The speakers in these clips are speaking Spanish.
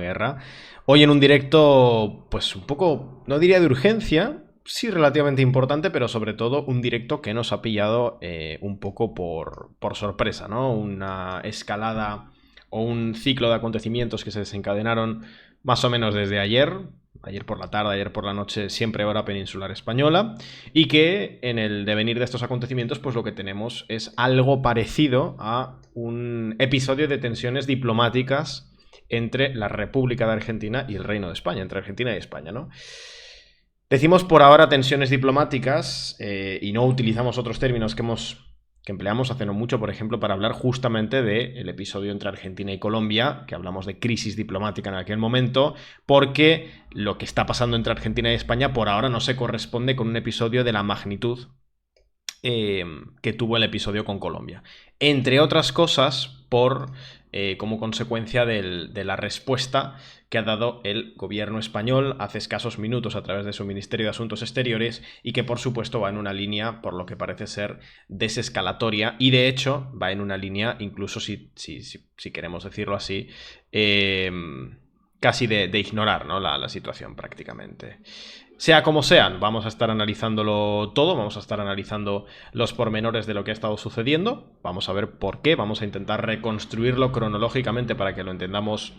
guerra. Hoy en un directo, pues un poco, no diría de urgencia, sí relativamente importante, pero sobre todo un directo que nos ha pillado un poco por sorpresa, ¿no? Una escalada o un ciclo de acontecimientos que se desencadenaron más o menos desde ayer por la tarde, ayer por la noche, siempre hora peninsular española, y que en el devenir de estos acontecimientos, pues lo que tenemos es algo parecido a un episodio de tensiones diplomáticas entre la República de Argentina y el Reino de España, entre Argentina y España, ¿no? Decimos por ahora tensiones diplomáticas y no utilizamos otros términos que empleamos hace no mucho, por ejemplo, para hablar justamente del episodio entre Argentina y Colombia, que hablamos de crisis diplomática en aquel momento, porque lo que está pasando entre Argentina y España por ahora no se corresponde con un episodio de la magnitud que tuvo el episodio con Colombia. Entre otras cosas, como consecuencia de la respuesta que ha dado el gobierno español hace escasos minutos a través de su Ministerio de Asuntos Exteriores y que por supuesto va en una línea, por lo que parece ser, desescalatoria y de hecho va en una línea, incluso si queremos decirlo así, casi de ignorar, ¿no? la situación prácticamente. Sea como sean, vamos a estar analizándolo todo, vamos a estar analizando los pormenores de lo que ha estado sucediendo, vamos a ver por qué, vamos a intentar reconstruirlo cronológicamente para que lo entendamos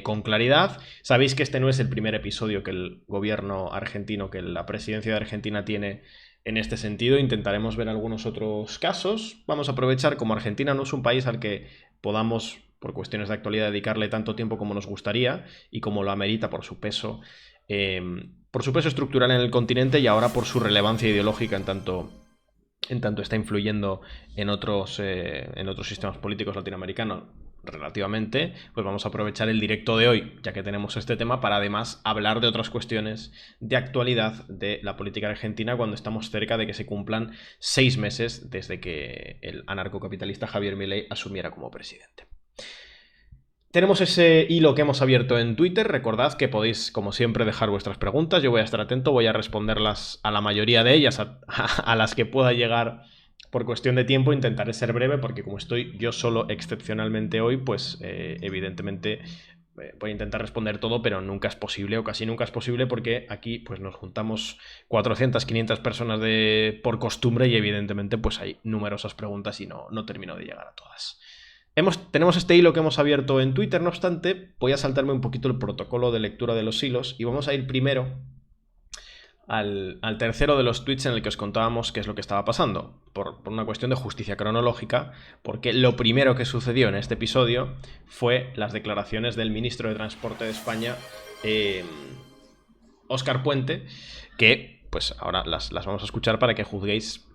con claridad. Sabéis que este no es el primer episodio que el gobierno argentino, que la presidencia de Argentina tiene en este sentido. Intentaremos ver algunos otros casos. Vamos a aprovechar, como Argentina no es un país al que podamos, por cuestiones de actualidad, dedicarle tanto tiempo como nos gustaría y como lo amerita por su peso estructural en el continente y ahora por su relevancia ideológica en tanto está influyendo en otros sistemas políticos latinoamericanos relativamente, pues vamos a aprovechar el directo de hoy, ya que tenemos este tema, para además hablar de otras cuestiones de actualidad de la política argentina cuando estamos cerca de que se cumplan 6 meses desde que el anarcocapitalista Javier Milei asumiera como presidente. Tenemos ese hilo que hemos abierto en Twitter. Recordad que podéis, como siempre, dejar vuestras preguntas. Yo voy a estar atento, voy a responderlas a la mayoría de ellas, a las que pueda llegar por cuestión de tiempo. Intentaré ser breve porque como estoy yo solo excepcionalmente hoy, pues evidentemente voy a intentar responder todo, pero nunca es posible o casi nunca es posible porque aquí pues nos juntamos 400, 500 personas por costumbre y evidentemente pues hay numerosas preguntas y no termino de llegar a todas. Tenemos este hilo que hemos abierto en Twitter, no obstante, voy a saltarme un poquito el protocolo de lectura de los hilos y vamos a ir primero al tercero de los tweets en el que os contábamos qué es lo que estaba pasando, por una cuestión de justicia cronológica, porque lo primero que sucedió en este episodio fue las declaraciones del ministro de Transporte de España, Óscar Puente, que pues ahora las vamos a escuchar para que juzguéis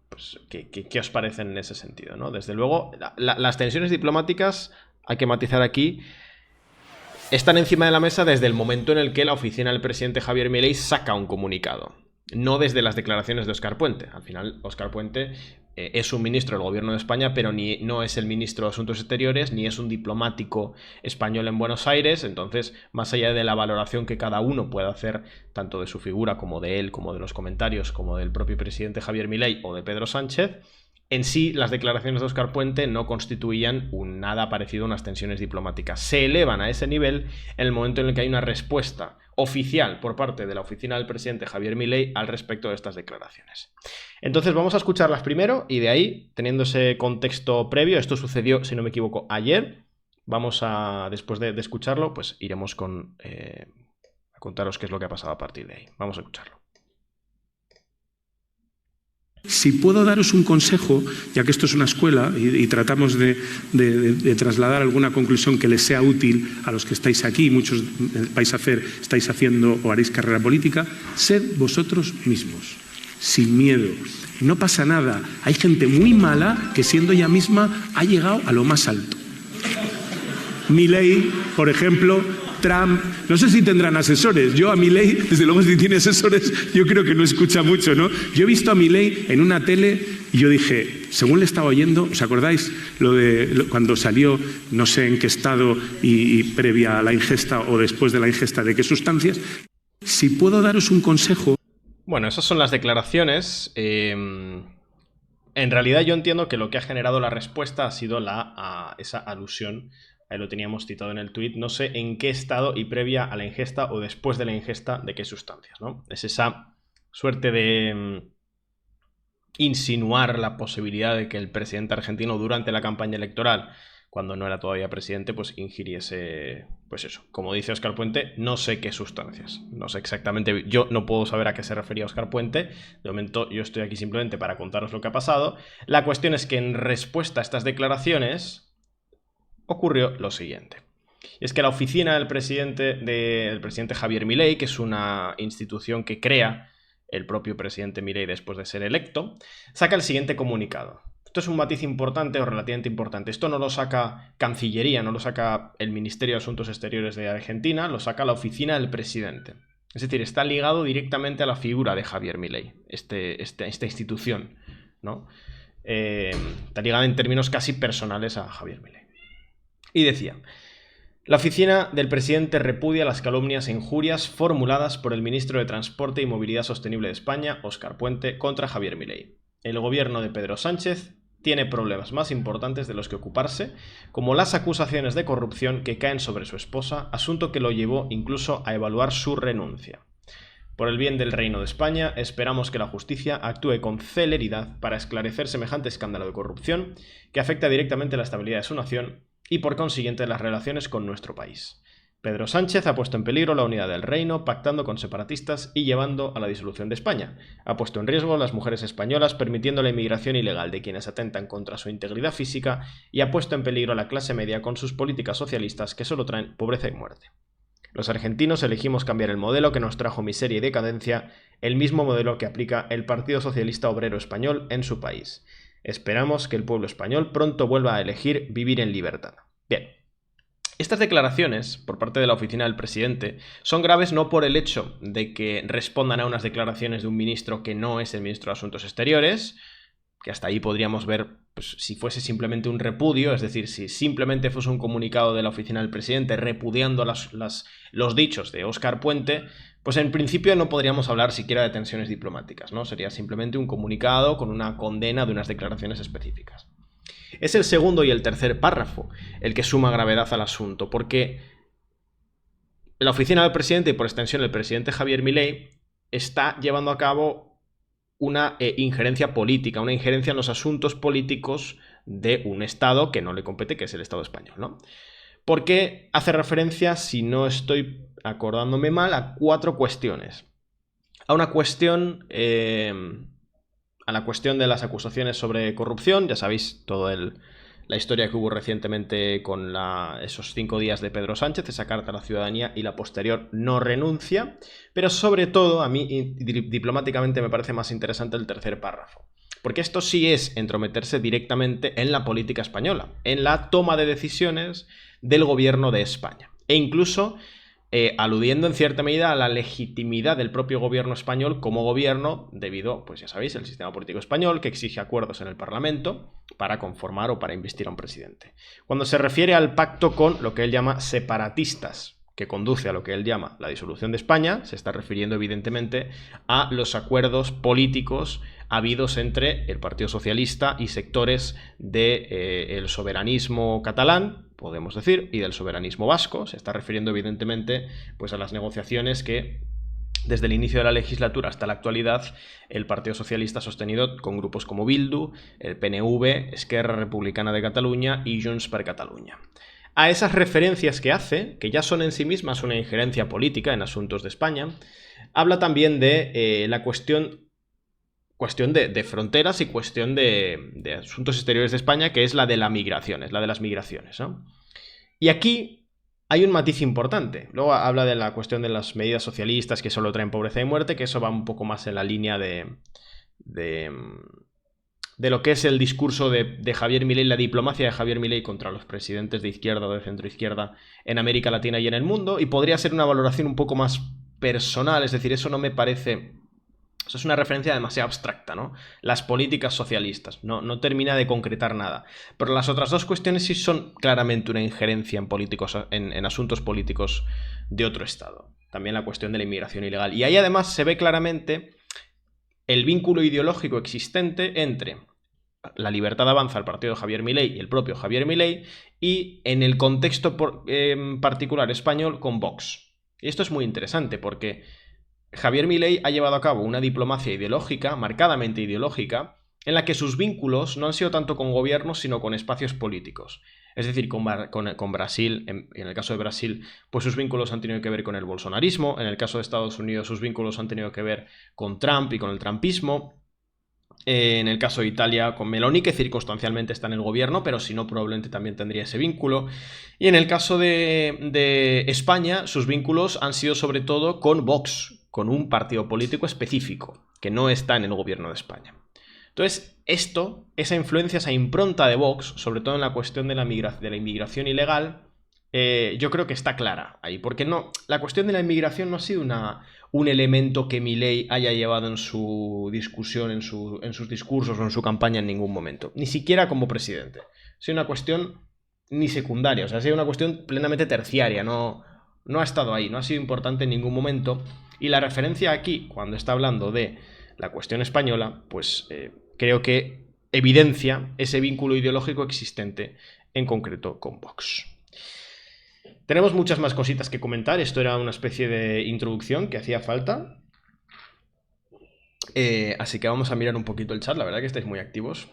pues, ¿qué os parecen en ese sentido, ¿no? Desde luego, las tensiones diplomáticas, hay que matizar aquí, están encima de la mesa desde el momento en el que la oficina del presidente Javier Milei saca un comunicado, no desde las declaraciones de Óscar Puente. Al final, Óscar Puente es un ministro del gobierno de España, pero no es el ministro de Asuntos Exteriores, ni es un diplomático español en Buenos Aires. Entonces, más allá de la valoración que cada uno pueda hacer, tanto de su figura como de él, como de los comentarios, como del propio presidente Javier Milei o de Pedro Sánchez, en sí las declaraciones de Óscar Puente no constituían nada parecido a unas tensiones diplomáticas. Se elevan a ese nivel en el momento en el que hay una respuesta oficial por parte de la oficina del presidente Javier Milei al respecto de estas declaraciones. Entonces vamos a escucharlas primero y de ahí, teniendo ese contexto previo, esto sucedió, si no me equivoco, ayer, después de escucharlo, pues iremos a contaros qué es lo que ha pasado a partir de ahí. Vamos a escucharlo. Si puedo daros un consejo, ya que esto es una escuela y tratamos de trasladar alguna conclusión que les sea útil a los que estáis aquí, muchos estáis haciendo o haréis carrera política, sed vosotros mismos, sin miedo. No pasa nada. Hay gente muy mala que siendo ella misma ha llegado a lo más alto. Milei, por ejemplo, Trump, no sé si tendrán asesores. Yo a Milei, desde luego si tiene asesores, yo creo que no escucha mucho, ¿no? Yo he visto a Milei en una tele y yo dije, según le estaba oyendo, ¿os acordáis cuando salió, no sé en qué estado y previa a la ingesta o después de la ingesta de qué sustancias? Si puedo daros un consejo. Bueno, esas son las declaraciones. En realidad yo entiendo que lo que ha generado la respuesta ha sido esa alusión ahí lo teníamos citado en el tuit, no sé en qué estado y previa a la ingesta o después de la ingesta de qué sustancias, ¿no? Es esa suerte de insinuar la posibilidad de que el presidente argentino durante la campaña electoral, cuando no era todavía presidente, pues ingiriese, pues eso, como dice Óscar Puente, no sé qué sustancias, no sé exactamente, yo no puedo saber a qué se refería Óscar Puente, de momento yo estoy aquí simplemente para contaros lo que ha pasado. La cuestión es que en respuesta a estas declaraciones ocurrió lo siguiente. Y es que la oficina del presidente Javier Milei, que es una institución que crea el propio presidente Milei después de ser electo, saca el siguiente comunicado. Esto es un matiz importante o relativamente importante. Esto no lo saca Cancillería, no lo saca el Ministerio de Asuntos Exteriores de Argentina, lo saca la oficina del presidente. Es decir, está ligado directamente a la figura de Javier Milei, esta institución, ¿no? Está ligada en términos casi personales a Javier Milei. Y decía: la oficina del presidente repudia las calumnias e injurias formuladas por el ministro de Transporte y Movilidad Sostenible de España, Óscar Puente, contra Javier Milei. El gobierno de Pedro Sánchez tiene problemas más importantes de los que ocuparse, como las acusaciones de corrupción que caen sobre su esposa, asunto que lo llevó incluso a evaluar su renuncia. Por el bien del Reino de España, esperamos que la justicia actúe con celeridad para esclarecer semejante escándalo de corrupción que afecta directamente la estabilidad de su nación y por consiguiente las relaciones con nuestro país. Pedro Sánchez ha puesto en peligro la unidad del reino, pactando con separatistas y llevando a la disolución de España. Ha puesto en riesgo a las mujeres españolas, permitiendo la inmigración ilegal de quienes atentan contra su integridad física, y ha puesto en peligro a la clase media con sus políticas socialistas que solo traen pobreza y muerte. Los argentinos elegimos cambiar el modelo que nos trajo miseria y decadencia, el mismo modelo que aplica el Partido Socialista Obrero Español en su país. Esperamos que el pueblo español pronto vuelva a elegir vivir en libertad. Bien, estas declaraciones por parte de la oficina del presidente son graves no por el hecho de que respondan a unas declaraciones de un ministro que no es el ministro de Asuntos Exteriores, que hasta ahí podríamos ver, pues, si fuese simplemente un repudio, es decir, si simplemente fuese un comunicado de la oficina del presidente repudiando los dichos de Óscar Puente, pues en principio no podríamos hablar siquiera de tensiones diplomáticas, ¿no? Sería simplemente un comunicado con una condena de unas declaraciones específicas. Es el segundo y el tercer párrafo el que suma gravedad al asunto, porque la oficina del presidente y por extensión el presidente Javier Milei está llevando a cabo una injerencia política, una injerencia en los asuntos políticos de un Estado que no le compete, que es el Estado español, ¿no? Porque hace referencia, si no estoy acordándome mal, a 4 cuestiones. A una cuestión, a la cuestión de las acusaciones sobre corrupción, ya sabéis toda la historia que hubo recientemente con esos 5 días de Pedro Sánchez, esa carta a la ciudadanía y la posterior no renuncia, pero sobre todo a mí diplomáticamente me parece más interesante el tercer párrafo, porque esto sí es entrometerse directamente en la política española, en la toma de decisiones del gobierno de España, e incluso aludiendo en cierta medida a la legitimidad del propio gobierno español como gobierno debido, pues ya sabéis, el sistema político español que exige acuerdos en el Parlamento para conformar o para investir a un presidente. Cuando se refiere al pacto con lo que él llama separatistas, que conduce a lo que él llama la disolución de España, se está refiriendo evidentemente a los acuerdos políticos habidos entre el Partido Socialista y sectores del soberanismo catalán, podemos decir, y del soberanismo vasco. Se está refiriendo evidentemente pues, a las negociaciones que desde el inicio de la legislatura hasta la actualidad el Partido Socialista ha sostenido con grupos como Bildu, el PNV, Esquerra Republicana de Cataluña y Junts per Catalunya. A esas referencias que hace, que ya son en sí mismas una injerencia política en asuntos de España, habla también de la cuestión de fronteras y cuestión de asuntos exteriores de España, que es la de las migraciones, ¿no? Y aquí hay un matiz importante. Luego habla de la cuestión de las medidas socialistas que solo traen pobreza y muerte, que eso va un poco más en la línea de lo que es el discurso de Javier Milei, la diplomacia de Javier Milei contra los presidentes de izquierda o de centroizquierda en América Latina y en el mundo, y podría ser una valoración un poco más personal, es decir, eso no me parece... Eso es una referencia demasiado abstracta, ¿no? Las políticas socialistas, no termina de concretar nada. Pero las otras dos cuestiones sí son claramente una injerencia en asuntos políticos de otro Estado. También la cuestión de la inmigración ilegal. Y ahí además se ve claramente el vínculo ideológico existente entre La Libertad Avanza, el partido de Javier Milei y el propio Javier Milei, y en el contexto particular español con Vox. Y esto es muy interesante porque Javier Milei ha llevado a cabo una diplomacia ideológica, marcadamente ideológica, en la que sus vínculos no han sido tanto con gobiernos, sino con espacios políticos. Es decir, con Brasil, en el caso de Brasil, pues sus vínculos han tenido que ver con el bolsonarismo. En el caso de Estados Unidos, sus vínculos han tenido que ver con Trump y con el trumpismo. En el caso de Italia, con Meloni, que circunstancialmente está en el gobierno, pero si no, probablemente también tendría ese vínculo. Y en el caso de España, sus vínculos han sido sobre todo con Vox, con un partido político específico, que no está en el gobierno de España. Entonces, esa influencia, esa impronta de Vox, sobre todo en la cuestión de la inmigración ilegal, yo creo que está clara ahí. Porque la cuestión de la inmigración no ha sido un elemento que Milei haya llevado en su discusión, en sus discursos o en su campaña en ningún momento. Ni siquiera como presidente. Ha sido una cuestión ni secundaria, o sea, ha sido una cuestión plenamente terciaria. No ha estado ahí, no ha sido importante en ningún momento. Y la referencia aquí, cuando está hablando de la cuestión española, pues creo que evidencia ese vínculo ideológico existente, en concreto con Vox. Tenemos muchas más cositas que comentar. Esto era una especie de introducción que hacía falta. Así que vamos a mirar un poquito el chat. La verdad que estáis muy activos.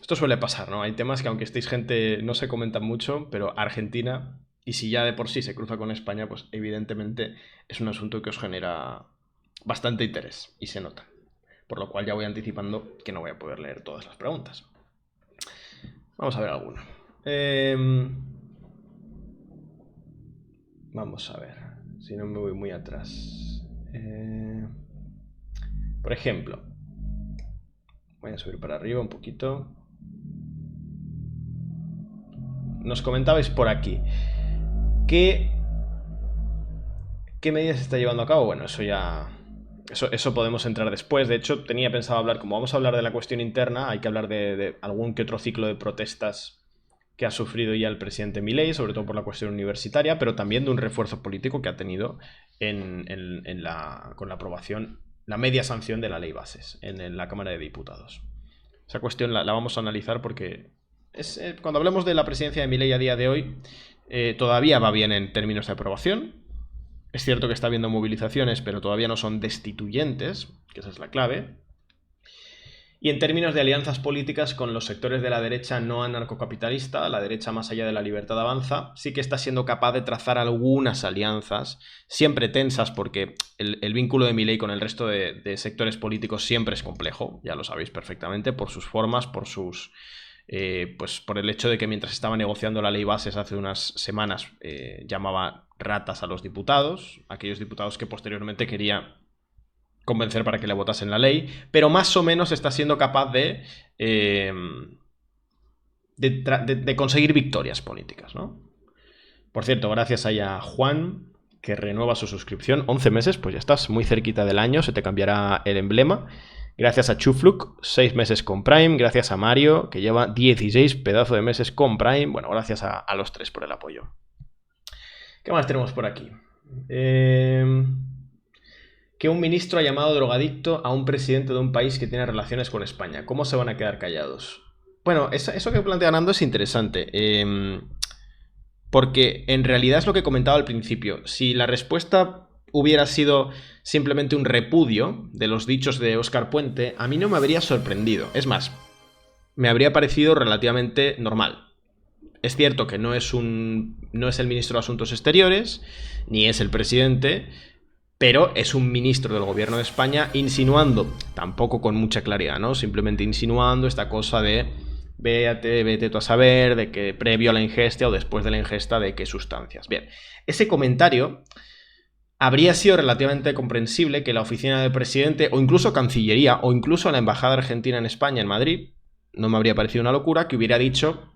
Esto suele pasar, ¿no? Hay temas que aunque estéis gente no se comentan mucho, pero Argentina, y si ya de por sí se cruza con España, pues evidentemente es un asunto que os genera bastante interés y se nota. Por lo cual ya voy anticipando que no voy a poder leer todas las preguntas. Vamos a ver alguna. Vamos a ver, si no me voy muy atrás. Por ejemplo, voy a subir para arriba un poquito. Nos comentabais por aquí ¿qué medidas se está llevando a cabo? Bueno, eso podemos entrar después. De hecho, tenía pensado hablar, como vamos a hablar de la cuestión interna, hay que hablar de algún que otro ciclo de protestas que ha sufrido ya el presidente Milei, sobre todo por la cuestión universitaria, pero también de un refuerzo político que ha tenido con la aprobación, la media sanción de la ley bases en la Cámara de Diputados. Esa cuestión la vamos a analizar porque cuando hablemos de la presidencia de Milei a día de hoy, todavía va bien en términos de aprobación. Es cierto que está habiendo movilizaciones, pero todavía no son destituyentes, que esa es la clave. Y en términos de alianzas políticas con los sectores de la derecha no anarcocapitalista, la derecha más allá de la Libertad Avanza, sí que está siendo capaz de trazar algunas alianzas, siempre tensas, porque el vínculo de Milei con el resto de sectores políticos siempre es complejo, ya lo sabéis perfectamente, por sus formas, pues por el hecho de que mientras estaba negociando la ley bases hace unas semanas llamaba ratas a los diputados, aquellos diputados que posteriormente quería convencer para que le votasen la ley, pero más o menos está siendo capaz de conseguir victorias políticas, ¿no? Por cierto, gracias a Juan, que renueva su suscripción, 11 meses, pues ya estás muy cerquita del año, se te cambiará el emblema. Gracias a Chufluk, 6 meses con Prime. Gracias a Mario, que lleva 16 pedazos de meses con Prime. Bueno, gracias a los tres por el apoyo. ¿Qué más tenemos por aquí? Que un ministro ha llamado drogadicto a un presidente de un país que tiene relaciones con España. ¿Cómo se van a quedar callados? Bueno, eso que plantea Nando es interesante. Porque en realidad es lo que comentaba al principio. Si la respuesta hubiera sido simplemente un repudio de los dichos de Óscar Puente, a mí no me habría sorprendido. Es más, me habría parecido relativamente normal. Es cierto que no es el ministro de Asuntos Exteriores, ni es el presidente, pero es un ministro del gobierno de España insinuando, tampoco con mucha claridad, ¿no? Simplemente insinuando esta cosa de vete tú a saber, de que previo a la ingesta o después de la ingesta de qué sustancias. Bien, ese comentario habría sido relativamente comprensible que la oficina del presidente, o incluso Cancillería, o incluso la Embajada Argentina en España, en Madrid, no me habría parecido una locura, que hubiera dicho: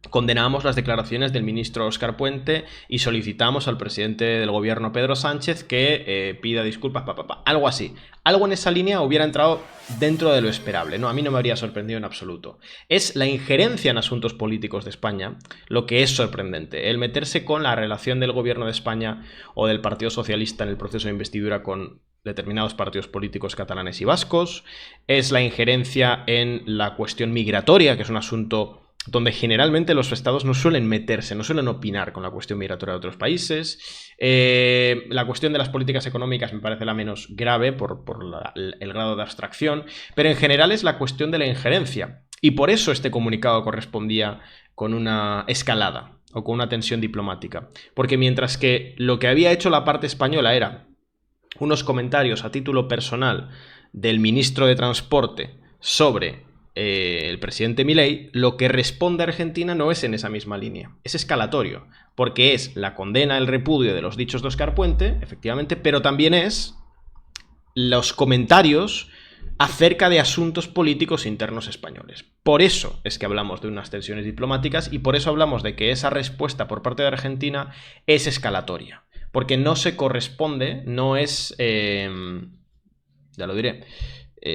condenamos las declaraciones del ministro Óscar Puente y solicitamos al presidente del gobierno, Pedro Sánchez, que pida disculpas, algo así. Algo en esa línea hubiera entrado dentro de lo esperable, ¿no? A mí no me habría sorprendido en absoluto. Es la injerencia en asuntos políticos de España lo que es sorprendente. El meterse con la relación del gobierno de España o del Partido Socialista en el proceso de investidura con determinados partidos políticos catalanes y vascos, es la injerencia en la cuestión migratoria, que es un asunto donde generalmente los estados no suelen meterse, no suelen opinar con la cuestión migratoria de otros países. La cuestión de las políticas económicas me parece la menos grave por el grado de abstracción, pero en general es la cuestión de la injerencia. Y por eso este comunicado correspondía con una escalada o con una tensión diplomática. Porque mientras que lo que había hecho la parte española era unos comentarios a título personal del ministro de Transporte sobre el presidente Milei, lo que responde Argentina no es en esa misma línea, es escalatorio, porque es la condena, el repudio de los dichos de Óscar Puente, efectivamente, pero también es los comentarios acerca de asuntos políticos internos españoles. Por eso es que hablamos de unas tensiones diplomáticas y por eso hablamos de que esa respuesta por parte de Argentina es escalatoria, porque no se corresponde, no es, ya lo diré,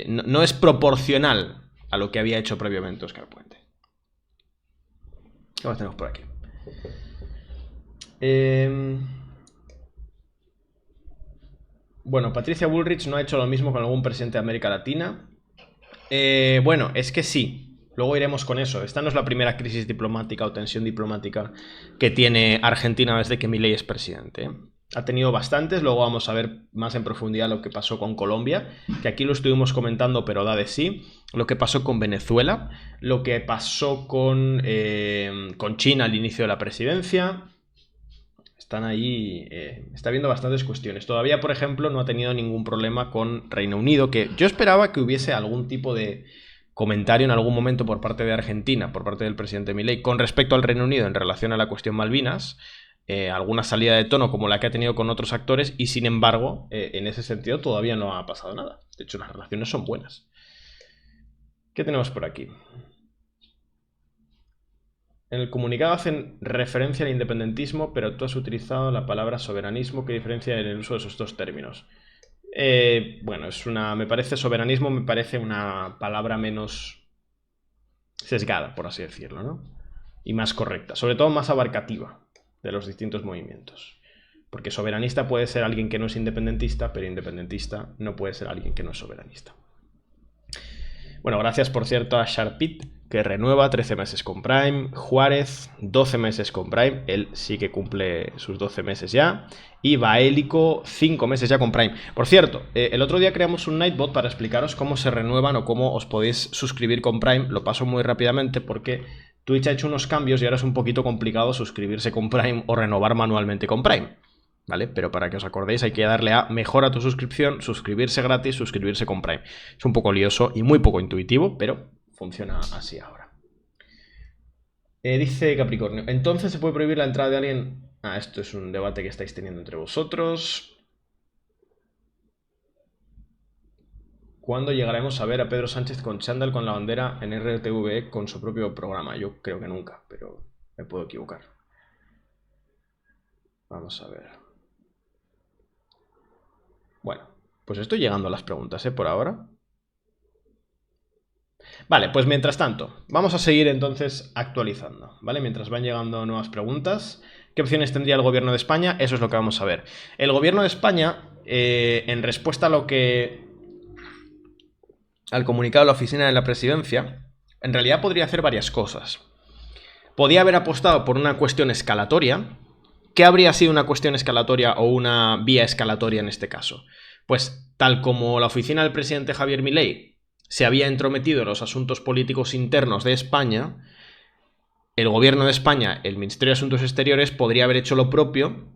no es proporcional a lo que había hecho previamente Óscar Puente. ¿Qué más tenemos por aquí? Bueno, Patricia Bullrich no ha hecho lo mismo con algún presidente de América Latina. Bueno, es que sí. Luego iremos con eso. Esta no es la primera crisis diplomática o tensión diplomática que tiene Argentina desde que Milei es presidente. Ha tenido bastantes, luego vamos a ver más en profundidad lo que pasó con Colombia, que aquí lo estuvimos comentando, pero da de sí. Lo que pasó con Venezuela, lo que pasó con China al inicio de la presidencia. Están ahí, está habiendo bastantes cuestiones. Todavía, por ejemplo, no ha tenido ningún problema con Reino Unido, que yo esperaba que hubiese algún tipo de comentario en algún momento por parte de Argentina, por parte del presidente Milei, con respecto al Reino Unido en relación a la cuestión Malvinas. Alguna salida de tono como la que ha tenido con otros actores y sin embargo en ese sentido todavía no ha pasado nada. De hecho las relaciones son buenas. ¿Qué tenemos por aquí? En el comunicado hacen referencia al independentismo, pero tú has utilizado la palabra soberanismo. ¿Qué diferencia en el uso de esos dos términos? Bueno, me parece soberanismo, me parece una palabra menos sesgada, por así decirlo, ¿no? Y más correcta, sobre todo más abarcativa de los distintos movimientos. Porque soberanista puede ser alguien que no es independentista, pero independentista no puede ser alguien que no es soberanista. Bueno, gracias por cierto a Sharpit, que renueva 13 meses con Prime. Juárez, 12 meses con Prime. Él sí que cumple sus 12 meses ya. Y Baélico, 5 meses ya con Prime. Por cierto, el otro día creamos un Nightbot para explicaros cómo se renuevan o cómo os podéis suscribir con Prime. Lo paso muy rápidamente porque Twitch ha hecho unos cambios y ahora es un poquito complicado suscribirse con Prime o renovar manualmente con Prime, ¿vale? Pero para que os acordéis hay que darle a mejora tu suscripción, suscribirse gratis, suscribirse con Prime. Es un poco lioso y muy poco intuitivo, pero funciona así ahora. Dice Capricornio, ¿entonces se puede prohibir la entrada de alguien? Ah, esto es un debate que estáis teniendo entre vosotros. ¿Cuándo llegaremos a ver a Pedro Sánchez con chándal con la bandera en RTVE con su propio programa? Yo creo que nunca, pero me puedo equivocar. Vamos a ver. Bueno, pues estoy llegando a las preguntas, por ahora. Vale, pues mientras tanto, vamos a seguir entonces actualizando, ¿vale? Mientras van llegando nuevas preguntas. ¿Qué opciones tendría el gobierno de España? Eso es lo que vamos a ver. El gobierno de España, en respuesta a lo que... al comunicado de la oficina de la presidencia, en realidad podría hacer varias cosas. Podía haber apostado por una cuestión escalatoria. ¿Qué habría sido una cuestión escalatoria o una vía escalatoria en este caso? Pues tal como la oficina del presidente Javier Milei se había entrometido en los asuntos políticos internos de España, el gobierno de España, el Ministerio de Asuntos Exteriores, podría haber hecho lo propio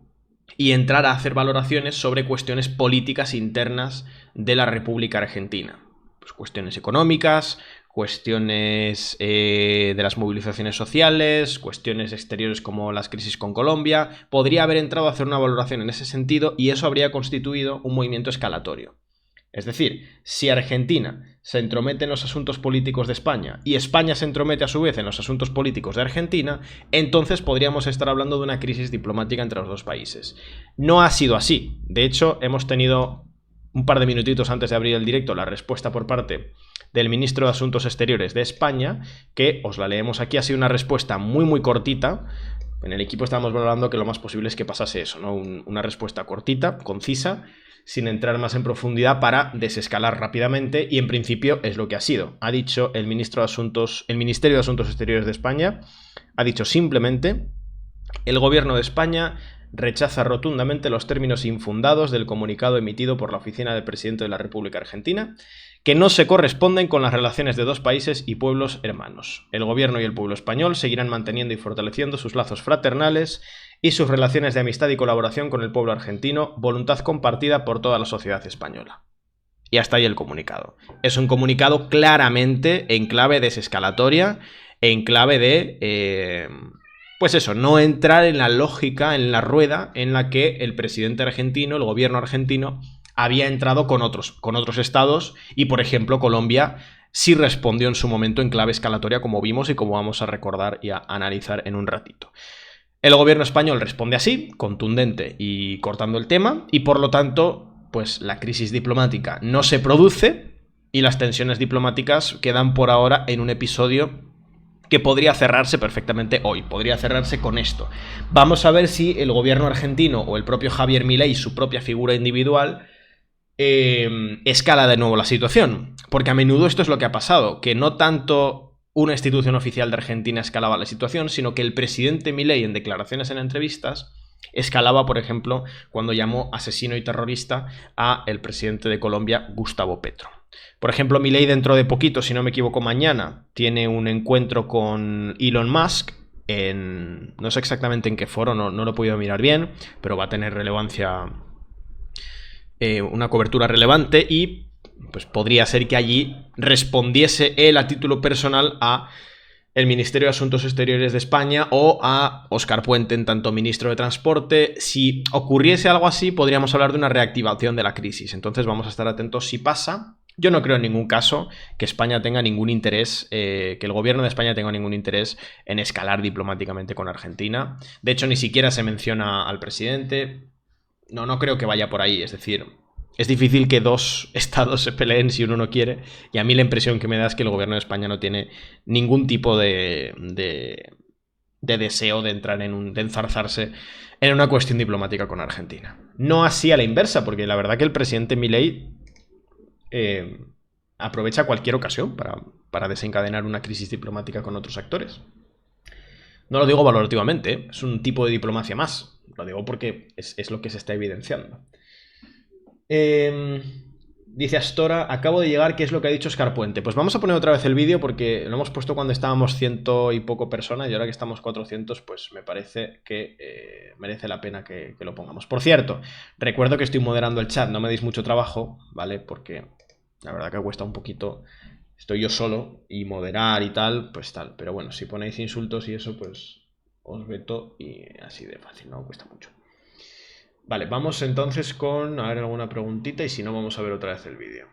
y entrar a hacer valoraciones sobre cuestiones políticas internas de la República Argentina. Pues cuestiones económicas, cuestiones de las movilizaciones sociales, cuestiones exteriores como las crisis con Colombia. Podría haber entrado a hacer una valoración en ese sentido y eso habría constituido un movimiento escalatorio. Es decir, si Argentina se entromete en los asuntos políticos de España y España se entromete a su vez en los asuntos políticos de Argentina, entonces podríamos estar hablando de una crisis diplomática entre los dos países. No ha sido así. De hecho, hemos tenido un par de minutitos antes de abrir el directo la respuesta por parte del ministro de Asuntos Exteriores de España, que os la leemos aquí. Ha sido una respuesta muy muy cortita, En el equipo estábamos valorando que lo más posible es que pasase eso, ¿no? Una respuesta cortita, concisa, sin entrar más en profundidad para desescalar rápidamente, y en principio es lo que ha sido. Ha dicho el Ministerio de Asuntos Exteriores de España, ha dicho simplemente: el Gobierno de España rechaza rotundamente los términos infundados del comunicado emitido por la Oficina del Presidente de la República Argentina, que no se corresponden con las relaciones de dos países y pueblos hermanos. El Gobierno y el pueblo español seguirán manteniendo y fortaleciendo sus lazos fraternales y sus relaciones de amistad y colaboración con el pueblo argentino, voluntad compartida por toda la sociedad española. Y hasta ahí el comunicado. Es un comunicado claramente en clave desescalatoria, en clave de... pues eso, no entrar en la lógica, en la rueda en la que el presidente argentino, el gobierno argentino, había entrado con otros estados, y por ejemplo Colombia sí respondió en su momento en clave escalatoria, como vimos y como vamos a recordar y a analizar en un ratito. El gobierno español responde así, contundente y cortando el tema, y por lo tanto, pues la crisis diplomática no se produce y las tensiones diplomáticas quedan por ahora en un episodio que podría cerrarse perfectamente hoy, podría cerrarse con esto. Vamos a ver si el gobierno argentino o el propio Javier Milei, su propia figura individual, escala de nuevo la situación, porque a menudo esto es lo que ha pasado, que no tanto una institución oficial de Argentina escalaba la situación, sino que el presidente Milei, en declaraciones en entrevistas, escalaba, por ejemplo, cuando llamó asesino y terrorista a el presidente de Colombia, Gustavo Petro. Por ejemplo, Milei dentro de poquito, si no me equivoco mañana, tiene un encuentro con Elon Musk, no sé exactamente en qué foro, no lo he podido mirar bien, pero va a tener relevancia, una cobertura relevante, y pues podría ser que allí respondiese él a título personal a el Ministerio de Asuntos Exteriores de España o a Óscar Puente, en tanto ministro de Transporte. Si ocurriese algo así, podríamos hablar de una reactivación de la crisis. Entonces vamos a estar atentos si pasa. Yo no creo en ningún caso que España tenga ningún interés, que el gobierno de España tenga ningún interés en escalar diplomáticamente con Argentina. De hecho, ni siquiera se menciona al presidente. No creo que vaya por ahí. Es decir, es difícil que dos estados se peleen si uno no quiere, y a mí la impresión que me da es que el gobierno de España no tiene ningún tipo de deseo de entrar de enzarzarse en una cuestión diplomática con Argentina. No así a la inversa, porque la verdad que el presidente Milei aprovecha cualquier ocasión para desencadenar una crisis diplomática con otros actores. No lo digo valorativamente, ¿eh? Es un tipo de diplomacia más. Lo digo porque es lo que se está evidenciando. Dice Astora: acabo de llegar, ¿qué es lo que ha dicho Óscar Puente? Pues vamos a poner otra vez el vídeo, porque lo hemos puesto cuando estábamos 100 y poco personas, y ahora que estamos 400, pues me parece que merece la pena que lo pongamos. Por cierto, recuerdo que estoy moderando el chat, no me deis mucho trabajo, ¿vale? Porque la verdad que cuesta un poquito, estoy yo solo, y moderar y tal, pues tal. Pero bueno, si ponéis insultos y eso, pues os veto, y así de fácil, no cuesta mucho. Vale, vamos entonces con, a ver, alguna preguntita, y si no, vamos a ver otra vez el vídeo.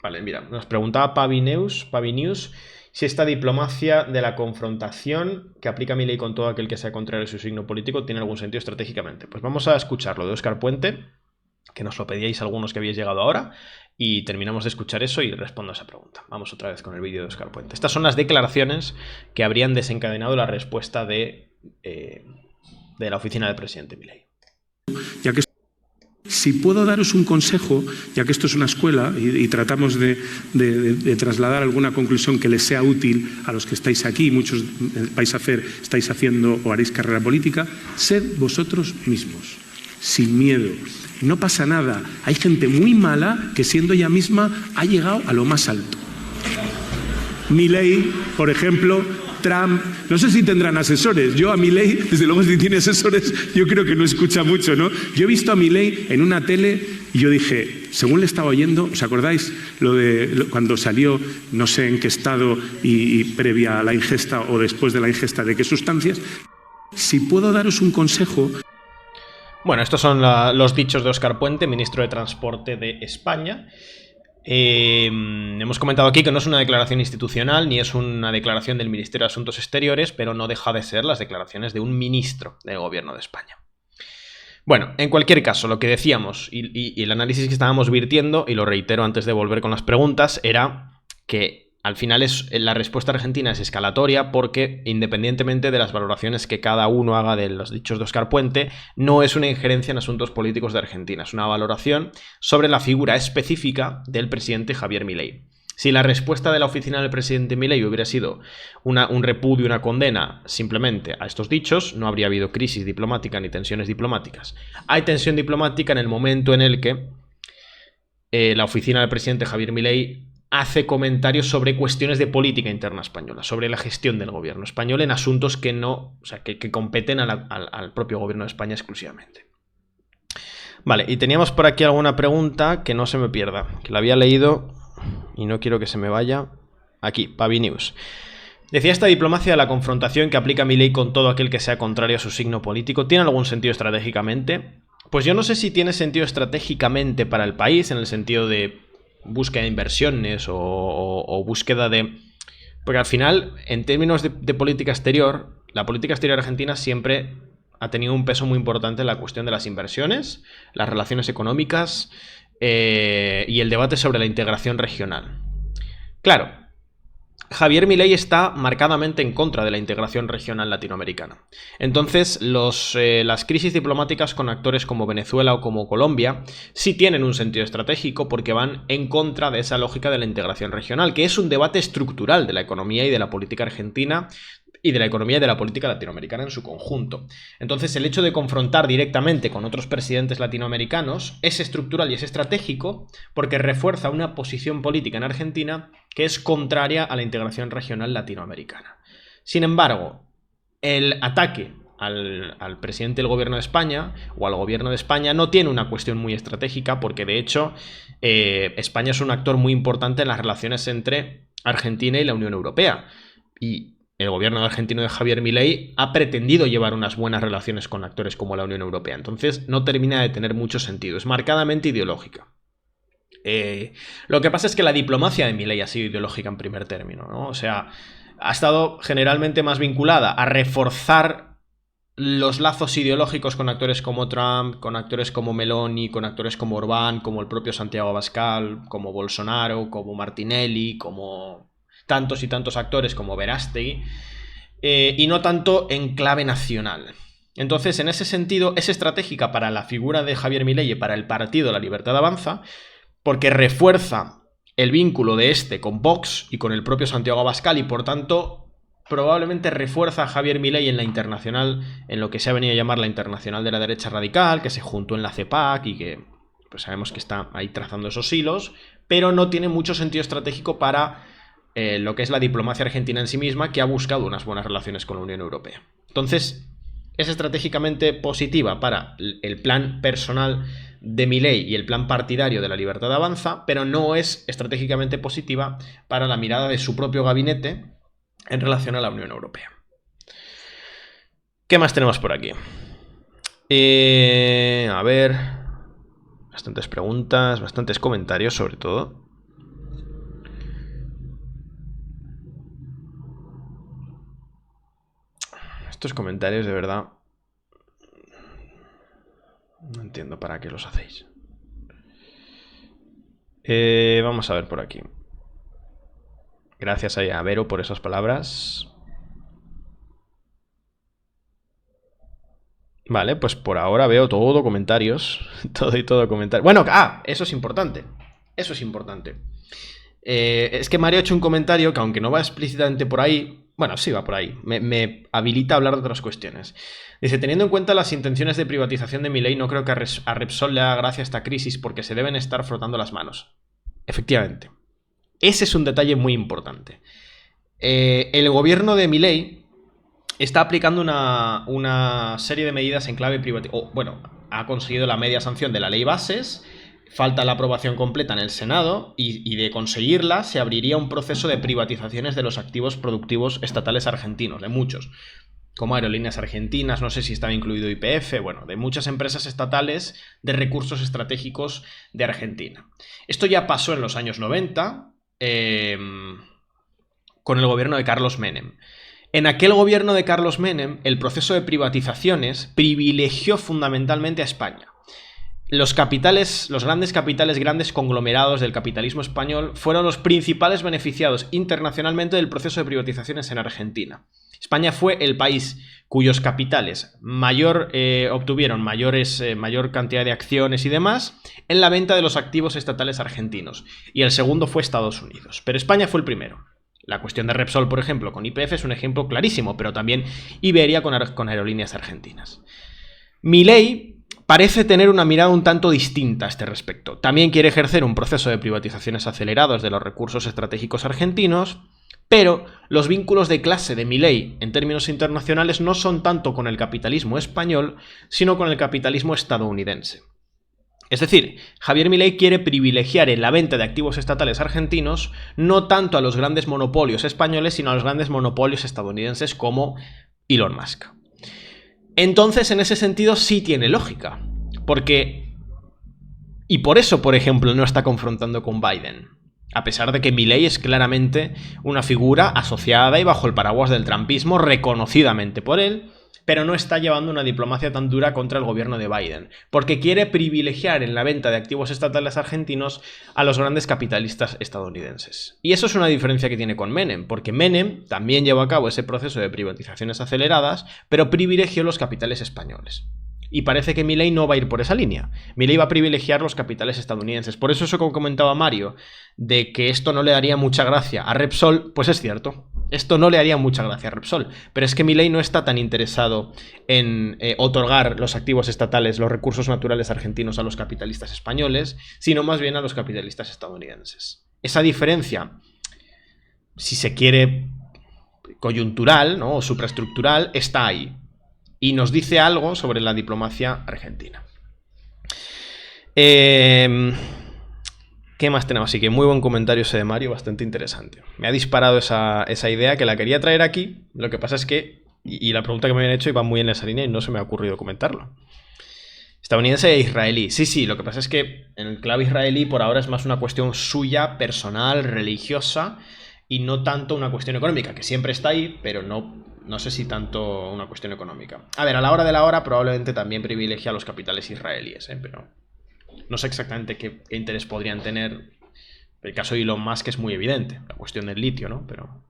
Vale, mira, nos preguntaba Pavinews si esta diplomacia de la confrontación que aplica Milei con todo aquel que sea contrario a su signo político tiene algún sentido estratégicamente. Pues vamos a escucharlo de Óscar Puente, que nos lo pedíais algunos que habéis llegado ahora, y terminamos de escuchar eso y respondo a esa pregunta. Vamos otra vez con el vídeo de Óscar Puente. Estas son las declaraciones que habrían desencadenado la respuesta de la oficina del presidente Milei. Ya que si puedo daros un consejo, ya que esto es una escuela y tratamos de trasladar alguna conclusión que les sea útil a los que estáis aquí, muchos estáis haciendo o haréis carrera política, sed vosotros mismos, sin miedo. No pasa nada. Hay gente muy mala que, siendo ella misma, ha llegado a lo más alto. Milei, por ejemplo, Trump, no sé si tendrán asesores. Yo a Milei, desde luego, si tiene asesores, yo creo que no escucha mucho, ¿no? Yo he visto a Milei en una tele y yo dije, según le estaba oyendo, ¿os acordáis cuando salió, no sé en qué estado y previa a la ingesta o después de la ingesta de qué sustancias? Si puedo daros un consejo. Bueno, estos son los dichos de Óscar Puente, ministro de Transporte de España. Hemos comentado aquí que no es una declaración institucional ni es una declaración del Ministerio de Asuntos Exteriores, pero no deja de ser las declaraciones de un ministro del gobierno de España. Bueno, en cualquier caso, lo que decíamos y el análisis que estábamos virtiendo, y lo reitero antes de volver con las preguntas, era que al final la respuesta argentina es escalatoria porque, independientemente de las valoraciones que cada uno haga de los dichos de Óscar Puente, no es una injerencia en asuntos políticos de Argentina, es una valoración sobre la figura específica del presidente Javier Milei. Si la respuesta de la oficina del presidente Milei hubiera sido un repudio, una condena simplemente a estos dichos, no habría habido crisis diplomática ni tensiones diplomáticas. Hay tensión diplomática en el momento en el que la oficina del presidente Javier Milei hace comentarios sobre cuestiones de política interna española, sobre la gestión del gobierno español en asuntos que no, o sea, que competen al propio gobierno de España exclusivamente. Vale, y teníamos por aquí alguna pregunta que no se me pierda, que la había leído y no quiero que se me vaya. Aquí, Pavi News. Decía, esta diplomacia de la confrontación que aplica Milei con todo aquel que sea contrario a su signo político, ¿tiene algún sentido estratégicamente? Pues yo no sé si tiene sentido estratégicamente para el país, en el sentido de búsqueda de inversiones o búsqueda de... Porque al final, en términos de política exterior, la política exterior argentina siempre ha tenido un peso muy importante en la cuestión de las inversiones, las relaciones económicas y el debate sobre la integración regional. Claro, Javier Milei está marcadamente en contra de la integración regional latinoamericana. Entonces, las crisis diplomáticas con actores como Venezuela o como Colombia sí tienen un sentido estratégico porque van en contra de esa lógica de la integración regional, que es un debate estructural de la economía y de la política argentina y de la economía y de la política latinoamericana en su conjunto. Entonces, el hecho de confrontar directamente con otros presidentes latinoamericanos es estructural y es estratégico porque refuerza una posición política en Argentina que es contraria a la integración regional latinoamericana. Sin embargo, el ataque al presidente del gobierno de España o al gobierno de España no tiene una cuestión muy estratégica porque, de hecho, España es un actor muy importante en las relaciones entre Argentina y la Unión Europea. Y el gobierno argentino de Javier Milei ha pretendido llevar unas buenas relaciones con actores como la Unión Europea. Entonces no termina de tener mucho sentido. Es marcadamente ideológica. Lo que pasa es que la diplomacia de Milei ha sido ideológica en primer término, ¿no? O sea, ha estado generalmente más vinculada a reforzar los lazos ideológicos con actores como Trump, con actores como Meloni, con actores como Orbán, como el propio Santiago Abascal, como Bolsonaro, como Martinelli, como tantos y tantos actores como Verástegui, y no tanto en clave nacional. Entonces, en ese sentido, es estratégica para la figura de Javier Milei y para el partido La Libertad Avanza, porque refuerza el vínculo de este con Vox y con el propio Santiago Abascal y, por tanto, probablemente refuerza a Javier Milei en la internacional, en lo que se ha venido a llamar la internacional de la derecha radical, que se juntó en la CEPAC y que pues sabemos que está ahí trazando esos hilos, pero no tiene mucho sentido estratégico para lo que es la diplomacia argentina en sí misma, que ha buscado unas buenas relaciones con la Unión Europea. Entonces, es estratégicamente positiva para el plan personal de Milei y el plan partidario de La Libertad Avanza, pero no es estratégicamente positiva para la mirada de su propio gabinete en relación a la Unión Europea. ¿Qué más tenemos por aquí? A ver, bastantes preguntas, bastantes comentarios sobre todo. Estos comentarios, de verdad, no entiendo para qué los hacéis. Vamos a ver por aquí. Gracias a Vero por esas palabras. Vale, pues por ahora veo todo comentarios. todo comentarios. Bueno, eso es importante. Eso es importante. Es que Mario ha hecho un comentario que, aunque no va explícitamente por ahí, bueno, sí va por ahí, me habilita a hablar de otras cuestiones. Dice, teniendo en cuenta las intenciones de privatización de Milei, no creo que a Repsol le haga gracia esta crisis porque se deben estar frotando las manos. Efectivamente. Ese es un detalle muy importante. El gobierno de Milei está aplicando una serie de medidas en clave privatización. Bueno, ha conseguido la media sanción de la ley Bases. Falta la aprobación completa en el Senado y de conseguirla se abriría un proceso de privatizaciones de los activos productivos estatales argentinos, de muchos, como Aerolíneas Argentinas, no sé si estaba incluido YPF, bueno, de muchas empresas estatales de recursos estratégicos de Argentina. Esto ya pasó en los años 90 con el gobierno de Carlos Menem. En aquel gobierno de Carlos Menem, el proceso de privatizaciones privilegió fundamentalmente a España. los grandes capitales, grandes conglomerados del capitalismo español fueron los principales beneficiados internacionalmente del proceso de privatizaciones en Argentina. España fue el país cuyos capitales obtuvieron mayor cantidad de acciones y demás en la venta de los activos estatales argentinos. Y el segundo fue Estados Unidos. Pero España fue el primero. La cuestión de Repsol, por ejemplo, con YPF es un ejemplo clarísimo, pero también Iberia con Aerolíneas Argentinas. Milei parece tener una mirada un tanto distinta a este respecto. También quiere ejercer un proceso de privatizaciones acelerados de los recursos estratégicos argentinos, pero los vínculos de clase de Milei en términos internacionales no son tanto con el capitalismo español, sino con el capitalismo estadounidense. Es decir, Javier Milei quiere privilegiar en la venta de activos estatales argentinos no tanto a los grandes monopolios españoles, sino a los grandes monopolios estadounidenses como Elon Musk. Entonces, en ese sentido, sí tiene lógica. Y por eso, por ejemplo, no está confrontando con Biden. A pesar de que Milei es claramente una figura asociada y bajo el paraguas del trumpismo, reconocidamente por él, pero no está llevando una diplomacia tan dura contra el gobierno de Biden, porque quiere privilegiar en la venta de activos estatales argentinos a los grandes capitalistas estadounidenses. Y eso es una diferencia que tiene con Menem, porque Menem también llevó a cabo ese proceso de privatizaciones aceleradas, pero privilegió los capitales españoles. Y parece que Milei no va a ir por esa línea. Milei va a privilegiar los capitales estadounidenses. Por eso como comentaba Mario, de que esto no le daría mucha gracia a Repsol, pues es cierto. Esto no le haría mucha gracia a Repsol. Pero es que Milei no está tan interesado en otorgar los activos estatales, los recursos naturales argentinos a los capitalistas españoles, sino más bien a los capitalistas estadounidenses. Esa diferencia, si se quiere, coyuntural, ¿no?, o supraestructural, está ahí. Y nos dice algo sobre la diplomacia argentina. ¿Qué más tenemos? Así que muy buen comentario ese de Mario, bastante interesante. Me ha disparado esa idea que la quería traer aquí. Lo que pasa es que, y la pregunta que me habían hecho iba muy en esa línea y no se me ha ocurrido comentarlo. Estadounidense e israelí. Sí, lo que pasa es que en el clave israelí por ahora es más una cuestión suya, personal, religiosa, y no tanto una cuestión económica, que siempre está ahí, pero no sé si tanto una cuestión económica. A ver, a la hora de la hora probablemente también privilegia a los capitales israelíes, pero no sé exactamente qué interés podrían tener. El caso de Elon Musk es muy evidente, la cuestión del litio, ¿no? Pero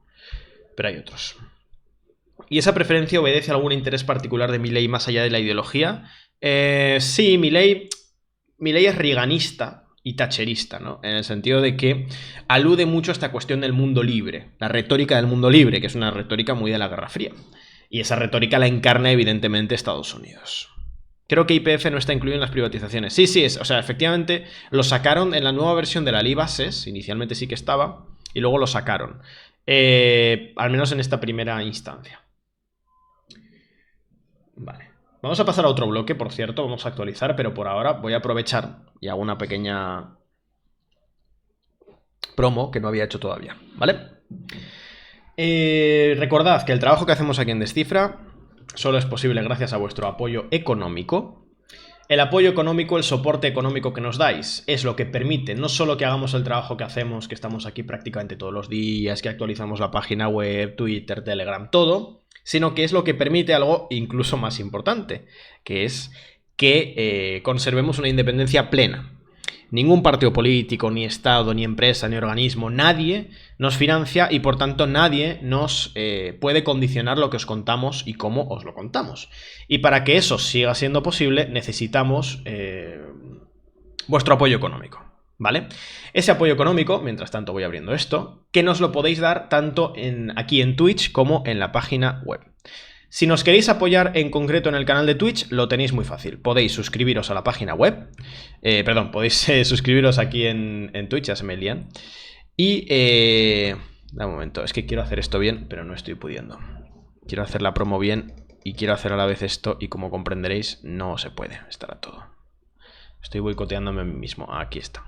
hay otros. ¿Y esa preferencia obedece a algún interés particular de Milei más allá de la ideología? Sí, Milei es reaganista y thatcherista, ¿no? En el sentido de que alude mucho a esta cuestión del mundo libre, la retórica del mundo libre, que es una retórica muy de la Guerra Fría. Y esa retórica la encarna evidentemente Estados Unidos. Creo que YPF no está incluido en las privatizaciones. Sí, o sea, efectivamente lo sacaron en la nueva versión de la ley bases, inicialmente sí que estaba, y luego lo sacaron. Al menos en esta primera instancia. Vale. Vamos a pasar a otro bloque, por cierto, vamos a actualizar, pero por ahora voy a aprovechar y hago una pequeña promo que no había hecho todavía, ¿vale? Recordad que el trabajo que hacemos aquí en Descifra solo es posible gracias a vuestro apoyo económico. El apoyo económico, el soporte económico que nos dais es lo que permite no solo que hagamos el trabajo que hacemos, que estamos aquí prácticamente todos los días, que actualizamos la página web, Twitter, Telegram, todo, sino que es lo que permite algo incluso más importante, que es que conservemos una independencia plena. Ningún partido político, ni Estado, ni empresa, ni organismo, nadie nos financia y por tanto nadie nos puede condicionar lo que os contamos y cómo os lo contamos. Y para que eso siga siendo posible necesitamos vuestro apoyo económico, ¿vale? Ese apoyo económico, mientras tanto voy abriendo esto, que nos lo podéis dar tanto aquí en Twitch como en la página web. Si nos queréis apoyar en concreto en el canal de Twitch, lo tenéis muy fácil. Podéis suscribiros a la página web. Podéis suscribiros aquí en Twitch, ya se me lían. Y... da un momento, es que quiero hacer esto bien, pero no estoy pudiendo. Quiero hacer la promo bien y quiero hacer a la vez esto y como comprenderéis, no se puede estar a todo. Estoy boicoteándome a mí mismo. Aquí está.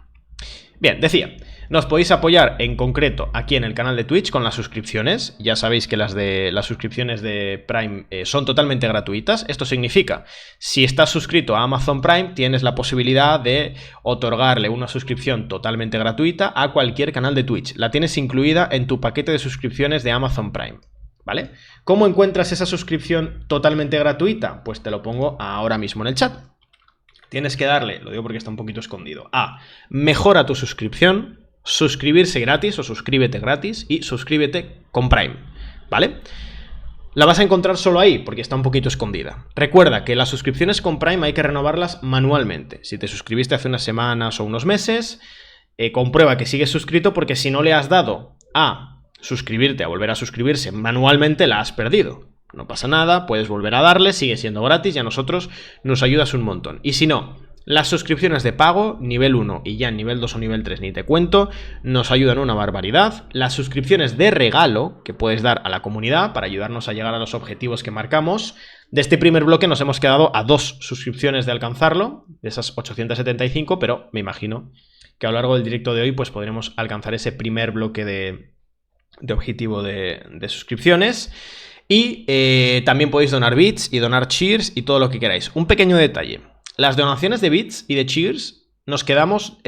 Bien, decía, nos podéis apoyar en concreto aquí en el canal de Twitch con las suscripciones. Ya sabéis que las suscripciones de Prime son totalmente gratuitas. Esto significa, si estás suscrito a Amazon Prime, tienes la posibilidad de otorgarle una suscripción totalmente gratuita a cualquier canal de Twitch. La tienes incluida en tu paquete de suscripciones de Amazon Prime, ¿vale? ¿Cómo encuentras esa suscripción totalmente gratuita? Pues te lo pongo ahora mismo en el chat. tienes que darle, lo digo porque está un poquito escondido, a mejora tu suscripción, suscribirse gratis o suscríbete gratis y suscríbete con Prime, ¿vale? La vas a encontrar solo ahí, porque está un poquito escondida. Recuerda que las suscripciones con Prime hay que renovarlas manualmente. Si te suscribiste hace unas semanas o unos meses, comprueba que sigues suscrito, porque si no le has dado a suscribirte, a volver a suscribirse manualmente, la has perdido. No pasa nada, puedes volver a darle, sigue siendo gratis y a nosotros nos ayudas un montón. Y si no, las suscripciones de pago, nivel 1 y ya en nivel 2 o nivel 3 ni te cuento, nos ayudan una barbaridad. Las suscripciones de regalo que puedes dar a la comunidad para ayudarnos a llegar a los objetivos que marcamos. De este primer bloque nos hemos quedado a 2 suscripciones de alcanzarlo, de esas 875, pero me imagino que a lo largo del directo de hoy pues podremos alcanzar ese primer bloque de objetivo de suscripciones. Y también podéis donar bits y donar cheers y todo lo que queráis. Un pequeño detalle. Las donaciones de bits y de cheers nos quedamos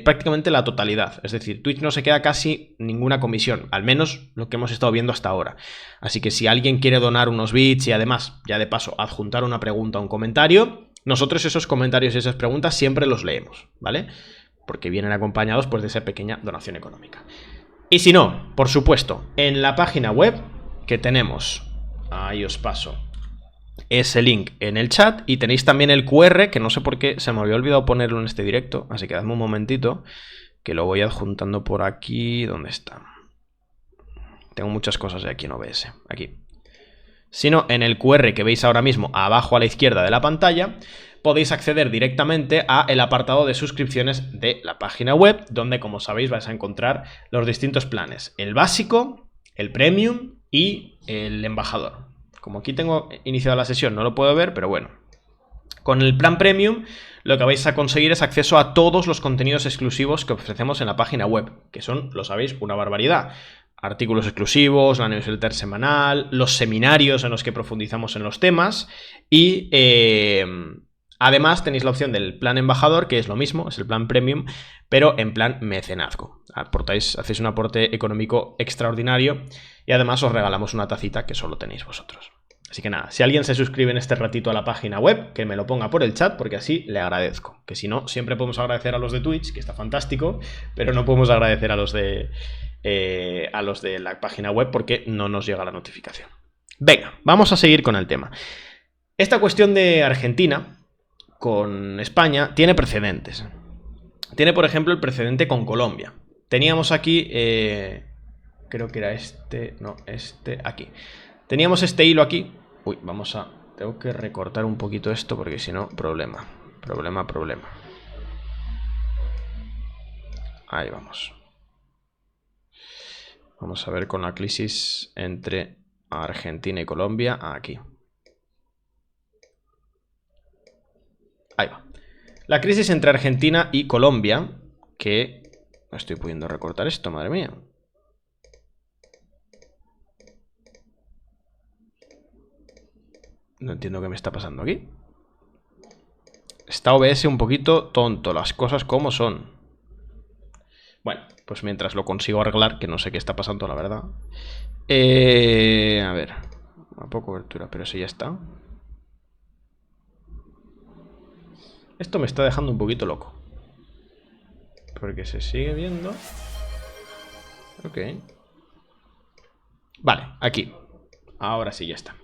prácticamente la totalidad. Es decir, Twitch no se queda casi ninguna comisión, al menos lo que hemos estado viendo hasta ahora. Así que si alguien quiere donar unos bits y además, ya de paso, adjuntar una pregunta o un comentario, nosotros esos comentarios y esas preguntas siempre los leemos, ¿vale? Porque vienen acompañados pues de esa pequeña donación económica. Y si no, por supuesto, en la página web que tenemos, ahí os paso ese link en el chat y tenéis también el QR, que no sé por qué se me había olvidado ponerlo en este directo, así que dadme un momentito que lo voy adjuntando por aquí. ¿Dónde está? Tengo muchas cosas de aquí en OBS, aquí. Si no, en el QR que veis ahora mismo abajo a la izquierda de la pantalla podéis acceder directamente a el apartado de suscripciones de la página web, donde, como sabéis, vais a encontrar los distintos planes: el básico, el premium y el embajador. Como aquí tengo iniciada la sesión, no lo puedo ver, pero bueno. Con el plan premium lo que vais a conseguir es acceso a todos los contenidos exclusivos que ofrecemos en la página web, que son, lo sabéis, una barbaridad. Artículos exclusivos, la newsletter semanal, los seminarios en los que profundizamos en los temas y además tenéis la opción del plan embajador, que es lo mismo, es el plan premium, pero en plan mecenazgo. Hacéis un aporte económico extraordinario y además os regalamos una tacita que solo tenéis vosotros. Así que nada, si alguien se suscribe en este ratito a la página web, que me lo ponga por el chat, porque así le agradezco. Que si no, siempre podemos agradecer a los de Twitch, que está fantástico, pero no podemos agradecer a los de la página web porque no nos llega la notificación. Venga, vamos a seguir con el tema. Esta cuestión de Argentina con España tiene precedentes. Tiene, por ejemplo, el precedente con Colombia. Teníamos aquí, creo que era aquí. Teníamos este hilo aquí. Uy, tengo que recortar un poquito esto porque si no, problema. Ahí vamos. Vamos a ver con la crisis entre Argentina y Colombia. Aquí. Ahí va. La crisis entre Argentina y Colombia, que no estoy pudiendo recortar esto, madre mía. No entiendo qué me está pasando aquí. Está OBS un poquito tonto, las cosas como son. Bueno, pues mientras lo consigo arreglar, que no sé qué está pasando, la verdad. A ver, una poca cobertura, pero sí ya está. Esto me está dejando un poquito loco. Porque se sigue viendo. Ok. Vale, aquí. Ahora sí, ya está.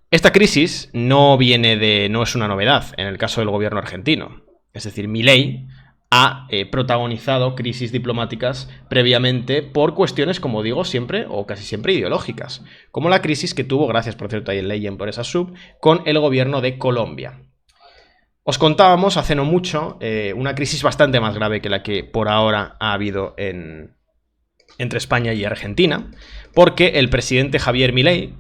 Esta crisis no es una novedad en el caso del gobierno argentino. Es decir, Milei ha protagonizado crisis diplomáticas previamente por cuestiones, como digo, siempre o casi siempre ideológicas. Como la crisis que tuvo, gracias por cierto ahí en Leyen por esa sub, con el gobierno de Colombia. Os contábamos hace no mucho una crisis bastante más grave que la que por ahora ha habido entre España y Argentina, porque el presidente Javier Milei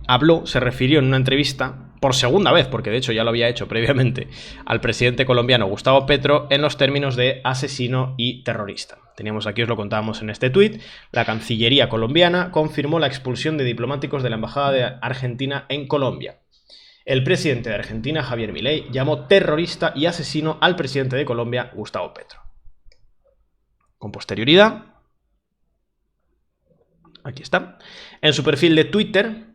se refirió en una entrevista, por segunda vez, porque de hecho ya lo había hecho previamente, al presidente colombiano Gustavo Petro en los términos de asesino y terrorista. Teníamos aquí, os lo contábamos en este tuit, la Cancillería colombiana confirmó la expulsión de diplomáticos de la Embajada de Argentina en Colombia. El presidente de Argentina, Javier Milei, llamó terrorista y asesino al presidente de Colombia, Gustavo Petro. Con posterioridad, aquí está, en su perfil de Twitter,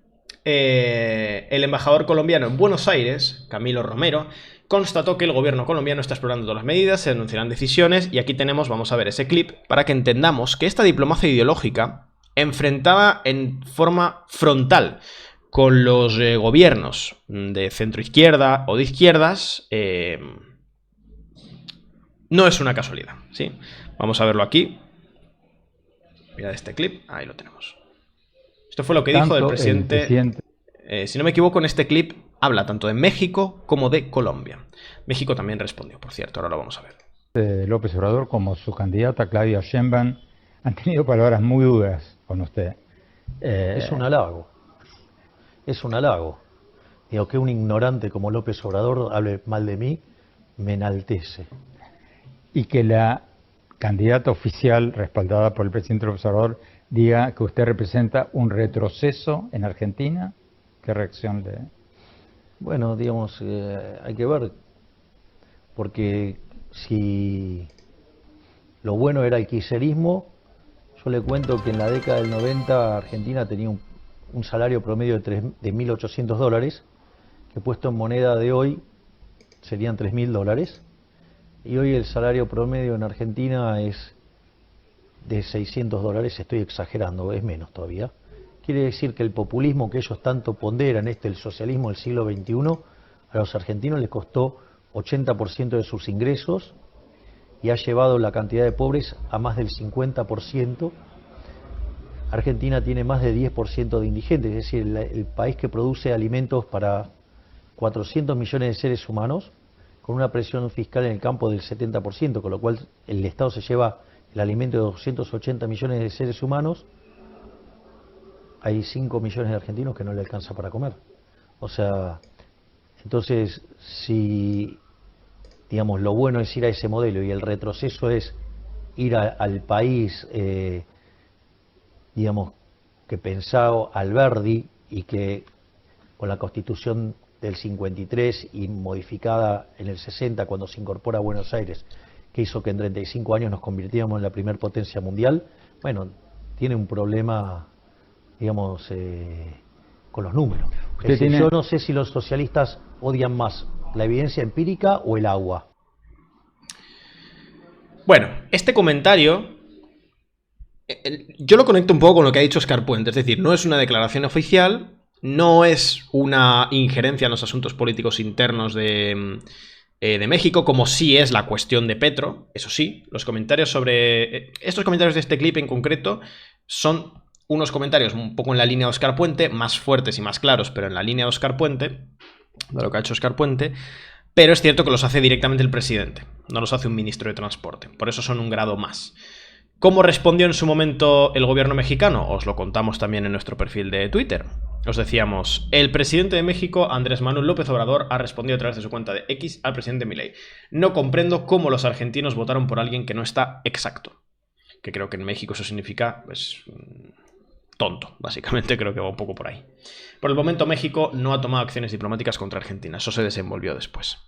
el embajador colombiano en Buenos Aires, Camilo Romero, constató que el gobierno colombiano está explorando todas las medidas, se anunciarán decisiones, y aquí tenemos, vamos a ver ese clip, para que entendamos que esta diplomacia ideológica enfrentaba en forma frontal con los gobiernos de centro-izquierda o de izquierdas, no es una casualidad, ¿sí? Vamos a verlo aquí. Mirad este clip, ahí lo tenemos. Esto fue lo que dijo el presidente. Si no me equivoco, en este clip habla tanto de México como de Colombia. México también respondió, por cierto, ahora lo vamos a ver. López Obrador como su candidata Claudia Sheinbaum han tenido palabras muy duras con usted. Es un halago. Es un halago. Digo, que un ignorante como López Obrador hable mal de mí, me enaltece. Y que la candidata oficial respaldada por el presidente López Obrador diga que usted representa un retroceso en Argentina. ¿Qué reacción le...? Bueno, digamos, hay que ver, porque si lo bueno era el kirchnerismo, yo le cuento que en la década del 90 Argentina tenía un salario promedio de $1.800, que puesto en moneda de hoy serían $3.000, y hoy el salario promedio en Argentina es de $600, estoy exagerando, es menos todavía. Quiere decir que el populismo que ellos tanto ponderan, el socialismo del siglo XXI, a los argentinos les costó 80% de sus ingresos y ha llevado la cantidad de pobres a más del 50%. Argentina tiene más de 10% de indigentes, es decir, el país que produce alimentos para 400 millones de seres humanos, con una presión fiscal en el campo del 70%, con lo cual el Estado se lleva el alimento de 280 millones de seres humanos. Hay 5 millones de argentinos que no le alcanza para comer. O sea, entonces, si, digamos, lo bueno es ir a ese modelo y el retroceso es ir al país, digamos, que pensaba Alberdi y que con la Constitución del 53 y modificada en el 60 cuando se incorpora a Buenos Aires, que hizo que en 35 años nos convirtiéramos en la primer potencia mundial, bueno, tiene un problema, digamos, con los números. Es decir, yo no sé si los socialistas odian más la evidencia empírica o el agua. Bueno, este comentario yo lo conecto un poco con lo que ha dicho Óscar Puente, es decir, no es una declaración oficial, no es una injerencia en los asuntos políticos internos de México, como sí es la cuestión de Petro. Eso sí, los comentarios sobre... estos comentarios de este clip en concreto son unos comentarios un poco en la línea de Óscar Puente, más fuertes y más claros, pero en la línea de Óscar Puente, de lo que ha hecho Óscar Puente, pero es cierto que los hace directamente el presidente, no los hace un ministro de Transporte, por eso son un grado más. ¿Cómo respondió en su momento el gobierno mexicano? Os lo contamos también en nuestro perfil de Twitter. Os decíamos, el presidente de México, Andrés Manuel López Obrador, ha respondido a través de su cuenta de X al presidente Milei. No comprendo cómo los argentinos votaron por alguien que no está exacto. Que creo que en México eso significa, pues, tonto, básicamente, creo que va un poco por ahí. Por el momento México no ha tomado acciones diplomáticas contra Argentina, eso se desenvolvió después.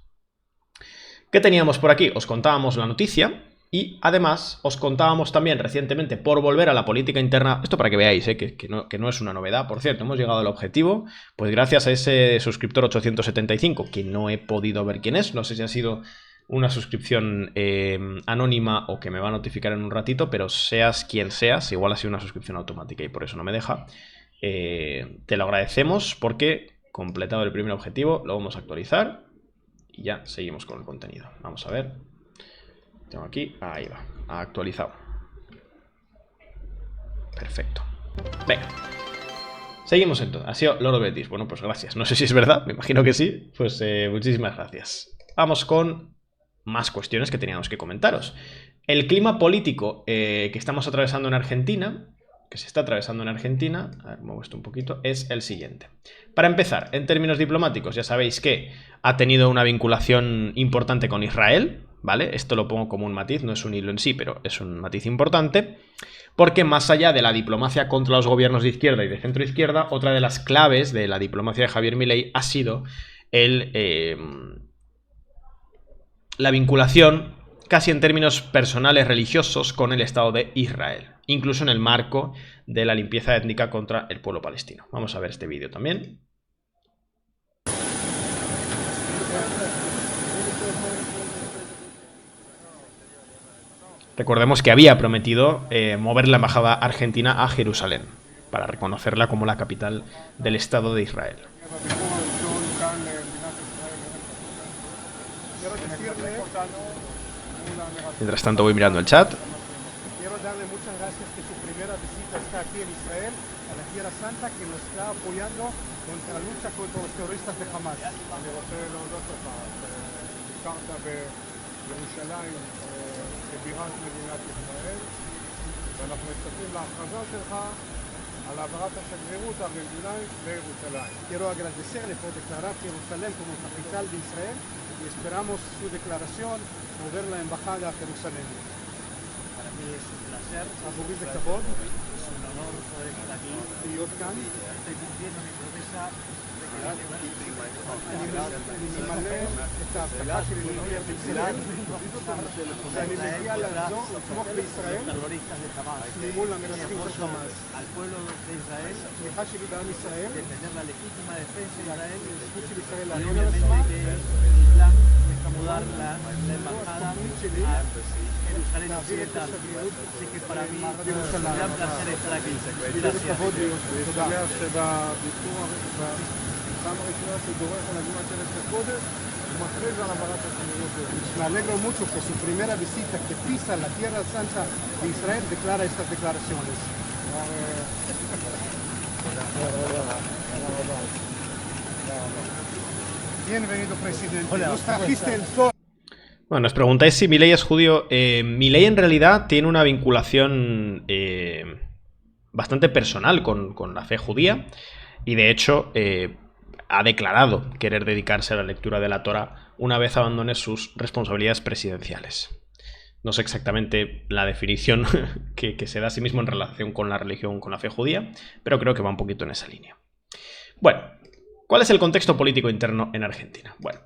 ¿Qué teníamos por aquí? Os contábamos la noticia. Y además os contábamos también recientemente, por volver a la política interna, esto para que veáis, que no es una novedad, por cierto, hemos llegado al objetivo, pues gracias a ese suscriptor 875, que no he podido ver quién es, no sé si ha sido una suscripción anónima o que me va a notificar en un ratito, pero seas quien seas, igual ha sido una suscripción automática y por eso no me deja. Te lo agradecemos porque, completado el primer objetivo, lo vamos a actualizar y ya seguimos con el contenido. Vamos a ver. Tengo aquí, ahí va, ha actualizado. Perfecto. Venga. Seguimos entonces. Ha sido Loro Betis. Bueno, pues gracias. No sé si es verdad, me imagino que sí. Pues muchísimas gracias. Vamos con más cuestiones que teníamos que comentaros. El clima político que estamos atravesando en Argentina, que se está atravesando en Argentina, a ver, muevo esto un poquito, es el siguiente. Para empezar, en términos diplomáticos, ya sabéis que ha tenido una vinculación importante con Israel, ¿vale? Esto lo pongo como un matiz, no es un hilo en sí, pero es un matiz importante, porque más allá de la diplomacia contra los gobiernos de izquierda y de centro izquierda, otra de las claves de la diplomacia de Javier Milei ha sido la vinculación, casi en términos personales religiosos, con el Estado de Israel, incluso en el marco de la limpieza étnica contra el pueblo palestino. Vamos a ver este vídeo también. Recordemos que había prometido mover la embajada argentina a Jerusalén para reconocerla como la capital del Estado de Israel. Mientras tanto voy mirando el chat. Quiero darle muchas gracias que su primera visita está aquí en Israel, a la Tierra Santa, que nos está apoyando contra la lucha contra los terroristas de Hamas. אני רוצה להודות לך, ביקרת בירושלים כבירת מדינת ישראל, ואנחנו מצפים להכרזה שלך על העברת השגרירות הארגנטינאית לירושלים. Quiero agradecerle por declarar Jerusalén como capital de Israel y esperamos su declaración mover la embajada a Jerusalén. Para mí es un placer, עבורי זה כבוד es un honor poder estar aquí. להיות כאן. Estoy cumpliendo mi promesa de que אני ממלא את ההבטחה שלי לנביא בישראל, שאני מגיע לעזור, לתמוך בישראל, terroristas de Hamas, מול המרצחים של חמאס. al pueblo de Israel, התמיכה שלי בעם ישראל, defender la legítima defensa de Israel הזכות של ישראל y להגן על עצמה, obviamente que mi plan es mudar la embajada a Jerusalén Occidental. Así que para mí es un gran placer estar aquí. Gracias. כבוד להיות. תודה. שבביקור, בפעם הראשונה שדורך על אדמת ארץ הקודש, הוא מכריז על העברת השגרירות. Me alegro mucho que su primera visita que pisa la Tierra Santa de Israel declara estas declaraciones. Bienvenido, presidente. Nos trajiste el sol. Bueno, os preguntáis si Milei es judío. Milei en realidad tiene una vinculación bastante personal con la fe judía y de hecho ha declarado querer dedicarse a la lectura de la Torá una vez abandone sus responsabilidades presidenciales. No sé exactamente la definición que se da a sí mismo en relación con la religión, con la fe judía, pero creo que va un poquito en esa línea. Bueno, ¿cuál es el contexto político interno en Argentina? Bueno,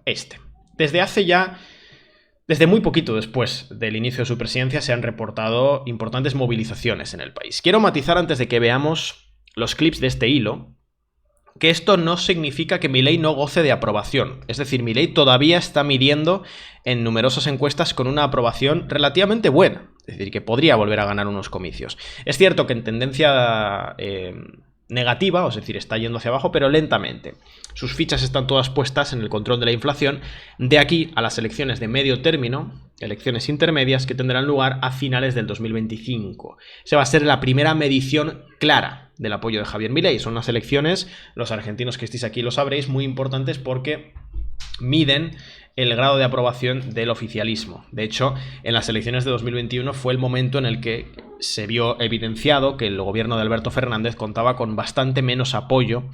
Desde muy poquito después del inicio de su presidencia se han reportado importantes movilizaciones en el país. Quiero matizar antes de que veamos los clips de este hilo, que esto no significa que Milei no goce de aprobación. Es decir, Milei todavía está midiendo en numerosas encuestas con una aprobación relativamente buena. Es decir, que podría volver a ganar unos comicios. Es cierto que en tendencia negativa, es decir, está yendo hacia abajo, pero lentamente. Sus fichas están todas puestas en el control de la inflación, de aquí a las elecciones de medio término, elecciones intermedias que tendrán lugar a finales del 2025. Esa va a ser la primera medición clara del apoyo de Javier Milei. Son unas elecciones, los argentinos que estéis aquí lo sabréis, muy importantes porque miden el grado de aprobación del oficialismo. De hecho, en las elecciones de 2021 fue el momento en el que se vio evidenciado que el gobierno de Alberto Fernández contaba con bastante menos apoyo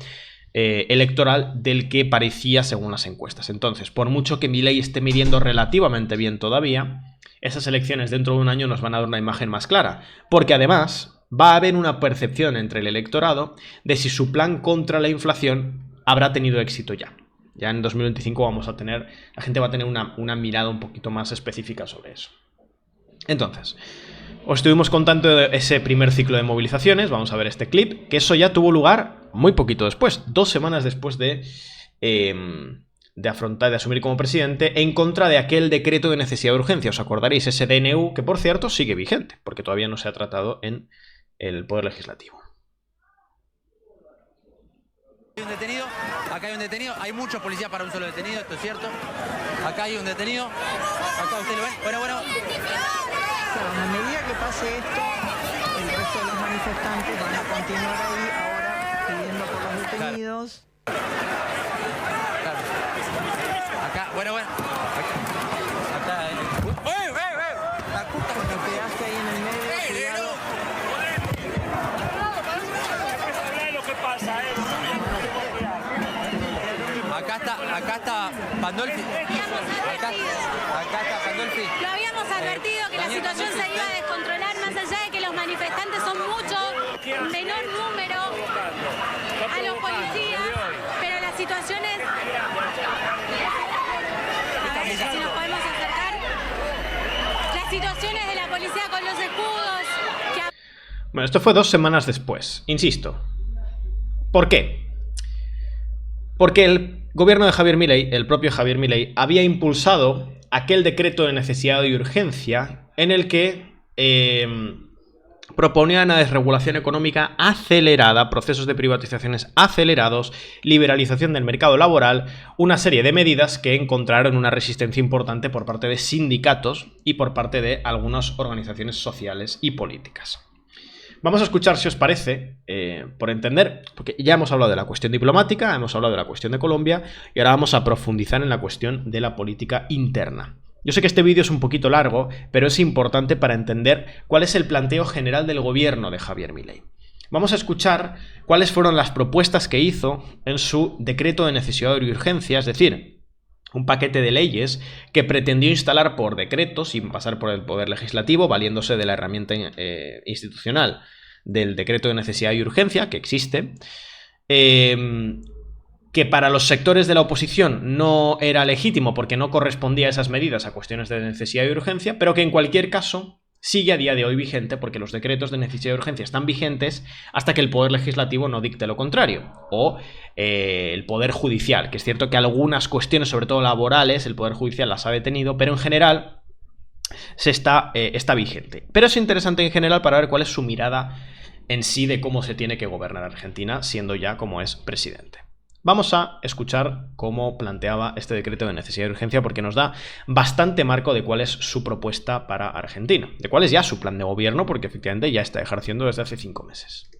electoral del que parecía según las encuestas. Entonces, por mucho que Milei esté midiendo relativamente bien todavía, esas elecciones dentro de un año nos van a dar una imagen más clara, porque además va a haber una percepción entre el electorado de si su plan contra la inflación habrá tenido éxito ya. Ya en 2025 la gente va a tener una mirada un poquito más específica sobre eso. Entonces, os estuvimos contando de ese primer ciclo de movilizaciones, vamos a ver este clip, que eso ya tuvo lugar muy poquito después, 2 semanas después de asumir como presidente, en contra de aquel decreto de necesidad de urgencia. Os acordaréis, ese DNU, que por cierto sigue vigente, porque todavía no se ha tratado en el Poder Legislativo. Hay un detenido, acá hay un detenido, hay muchos policías para un solo detenido, esto es cierto. Acá hay un detenido, acá usted lo ven. Bueno. A medida que pase esto, el resto de los manifestantes van a continuar ahí ahora pidiendo por los detenidos. Claro. Acá, bueno. Acá, la puta Cuando quedaste ahí en el medio, cuidado. Acá está Pandolfi. Acá está Pandolfi. Lo habíamos advertido que la situación se iba a descontrolar, más allá de que los manifestantes son muchos, menor número a los policías, pero la situación es... A ver si nos podemos acercar. Las situaciones de la policía con los escudos... Bueno, esto fue 2 semanas después, insisto. ¿Por qué? Porque el gobierno de Javier Milei, el propio Javier Milei, había impulsado aquel decreto de necesidad y urgencia en el que Proponía una desregulación económica acelerada, procesos de privatizaciones acelerados, liberalización del mercado laboral, una serie de medidas que encontraron una resistencia importante por parte de sindicatos y por parte de algunas organizaciones sociales y políticas. Vamos a escuchar, si os parece, por entender, porque ya hemos hablado de la cuestión diplomática, hemos hablado de la cuestión de Colombia y ahora vamos a profundizar en la cuestión de la política interna. Yo sé que este vídeo es un poquito largo, pero es importante para entender cuál es el planteo general del gobierno de Javier Milei. Vamos a escuchar cuáles fueron las propuestas que hizo en su decreto de necesidad y urgencia, es decir, un paquete de leyes que pretendió instalar por decreto, sin pasar por el Poder Legislativo, valiéndose de la herramienta institucional del decreto de necesidad y urgencia, que existe, que para los sectores de la oposición no era legítimo porque no correspondía a esas medidas a cuestiones de necesidad y urgencia, pero que en cualquier caso sigue a día de hoy vigente porque los decretos de necesidad y urgencia están vigentes hasta que el Poder Legislativo no dicte lo contrario, o el Poder Judicial, que es cierto que algunas cuestiones, sobre todo laborales, el Poder Judicial las ha detenido, pero en general está vigente. Pero es interesante en general para ver cuál es su mirada en sí de cómo se tiene que gobernar Argentina, siendo ya como es presidente. Vamos a escuchar cómo planteaba este decreto de necesidad y urgencia porque nos da bastante marco de cuál es su propuesta para Argentina, de cuál es ya su plan de gobierno, porque efectivamente ya está ejerciendo desde hace 5 meses.